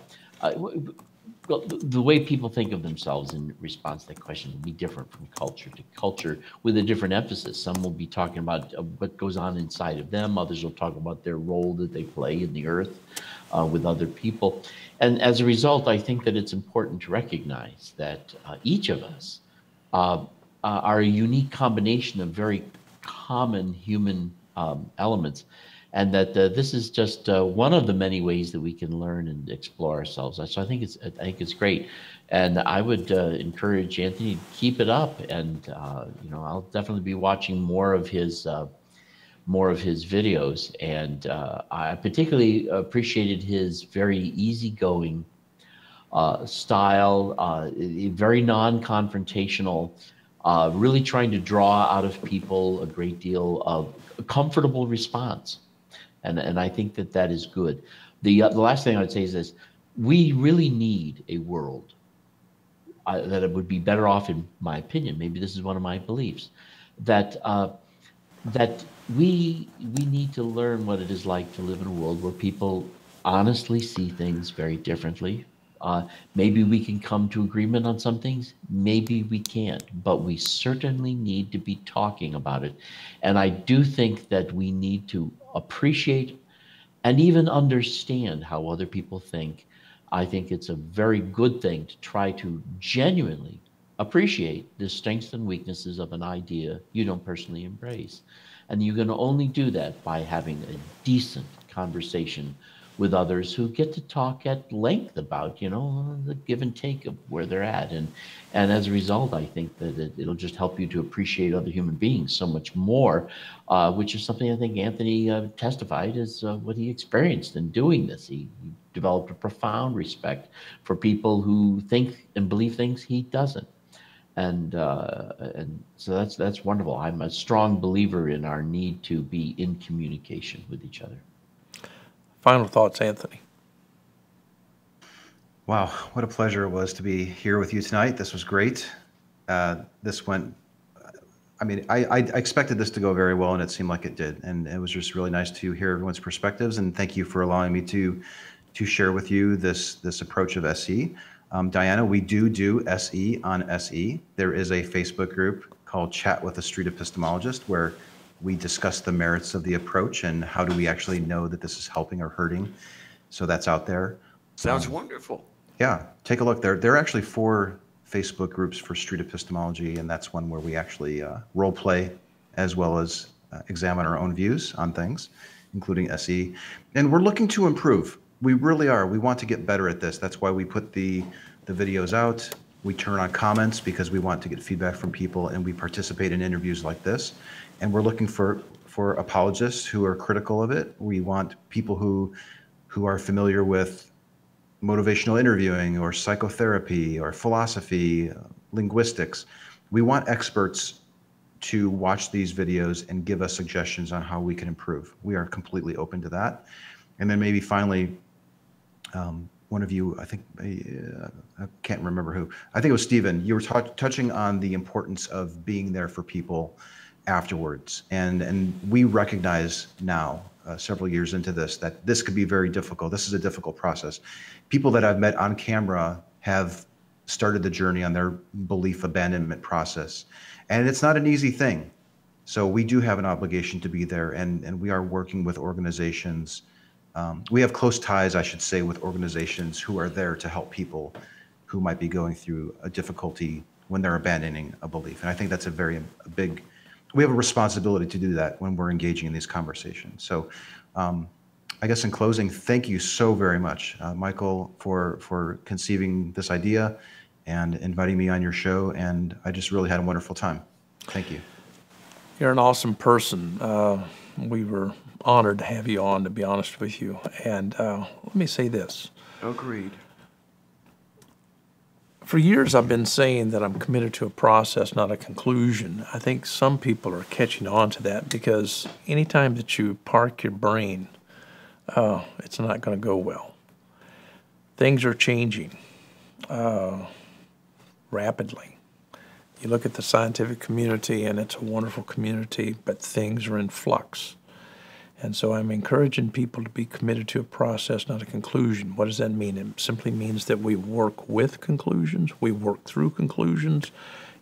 the way people think of themselves in response to that question will be different from culture to culture, with a different emphasis. Some will be talking about what goes on inside of them. Others will talk about their role that they play in the earth with other people. And as a result, I think that it's important to recognize that each of us are a unique combination of very common human elements. And that this is just one of the many ways that we can learn and explore ourselves. So I think it's great, and I would encourage Anthony to keep it up. And I'll definitely be watching more of his videos. And I particularly appreciated his very easygoing style, very non-confrontational, really trying to draw out of people a great deal of a comfortable response. And I think that is good. The last thing I would say is this: we really need a world that it would be better off, in my opinion. Maybe this is one of my beliefs, that that we need to learn what it is like to live in a world where people honestly see things very differently. Maybe we can come to agreement on some things, maybe we can't, but we certainly need to be talking about it. And I do think that we need to appreciate and even understand how other people think. I think it's a very good thing to try to genuinely appreciate the strengths and weaknesses of an idea you don't personally embrace. And you can only do that by having a decent conversation with others who get to talk at length about, the give and take of where they're at. And as a result, I think that it'll just help you to appreciate other human beings so much more, which is something I think Anthony testified as what he experienced in doing this. He developed a profound respect for people who think and believe things he doesn't. And so that's wonderful. I'm a strong believer in our need to be in communication with each other. Final thoughts, Anthony. Wow, what a pleasure it was to be here with you tonight. This was great. This went, I expected this to go very well, and it seemed like it did. And it was just really nice to hear everyone's perspectives. And thank you for allowing me to share with you this approach of SE. Diana, we do SE on SE. There is a Facebook group called Chat with a Street Epistemologist, where we discuss the merits of the approach and how do we actually know that this is helping or hurting. So that's out there. Sounds wonderful. Yeah, take a look there. There are actually 4 Facebook groups for street epistemology, and that's one where we actually role play as well as examine our own views on things, including SE. And we're looking to improve. We really are. We want to get better at this. That's why we put the videos out. We turn on comments because we want to get feedback from people, and we participate in interviews like this. And we're looking for apologists who are critical of it. We want people who who are familiar with motivational interviewing or psychotherapy or philosophy, linguistics. We want experts to watch these videos and give us suggestions on how we can improve. We are completely open to that. And then maybe finally, one of you, I think, I can't remember who, I think it was Stephen, you were touching on the importance of being there for people afterwards. And we recognize now, several years into this, that this could be very difficult. This is a difficult process. People that I've met on camera have started the journey on their belief abandonment process. And it's not an easy thing. So we do have an obligation to be there, and we are working with organizations. We have close ties, I should say, with organizations who are there to help people who might be going through a difficulty when they're abandoning a belief. And I think that's a big, we have a responsibility to do that when we're engaging in these conversations. So I guess in closing, thank you so very much, Michael, for conceiving this idea and inviting me on your show. And I just really had a wonderful time. Thank you. You're an awesome person. We were honored to have you on, to be honest with you. And let me say this. Agreed. For years, I've been saying that I'm committed to a process, not a conclusion. I think some people are catching on to that, because anytime that you park your brain, it's not going to go well. Things are changing rapidly. You look at the scientific community, and it's a wonderful community, but things are in flux. And so I'm encouraging people to be committed to a process, not a conclusion. What does that mean? It simply means that we work with conclusions, we work through conclusions,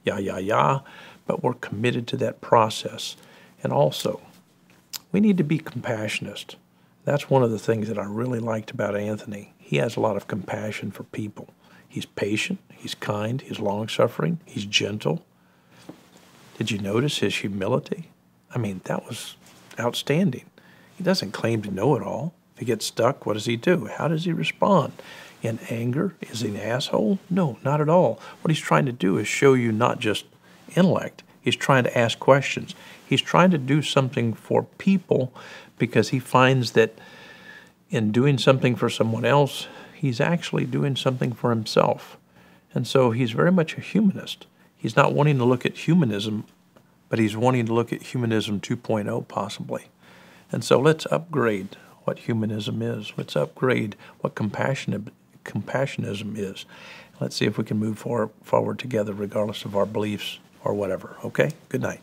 but we're committed to that process. And also, we need to be compassionate. That's one of the things that I really liked about Anthony. He has a lot of compassion for people. He's patient, he's kind, he's long-suffering, he's gentle. Did you notice his humility? I mean, that was outstanding. He doesn't claim to know it all. If he gets stuck, what does he do? How does he respond? In anger? Is he an asshole? No, not at all. What he's trying to do is show you not just intellect. He's trying to ask questions. He's trying to do something for people, because he finds that in doing something for someone else, he's actually doing something for himself. And so he's very much a humanist. He's not wanting to look at humanism, but he's wanting to look at humanism 2.0 possibly. And so let's upgrade what humanism is. Let's upgrade what compassionism is. Let's see if we can move forward together regardless of our beliefs or whatever. Okay? Good night.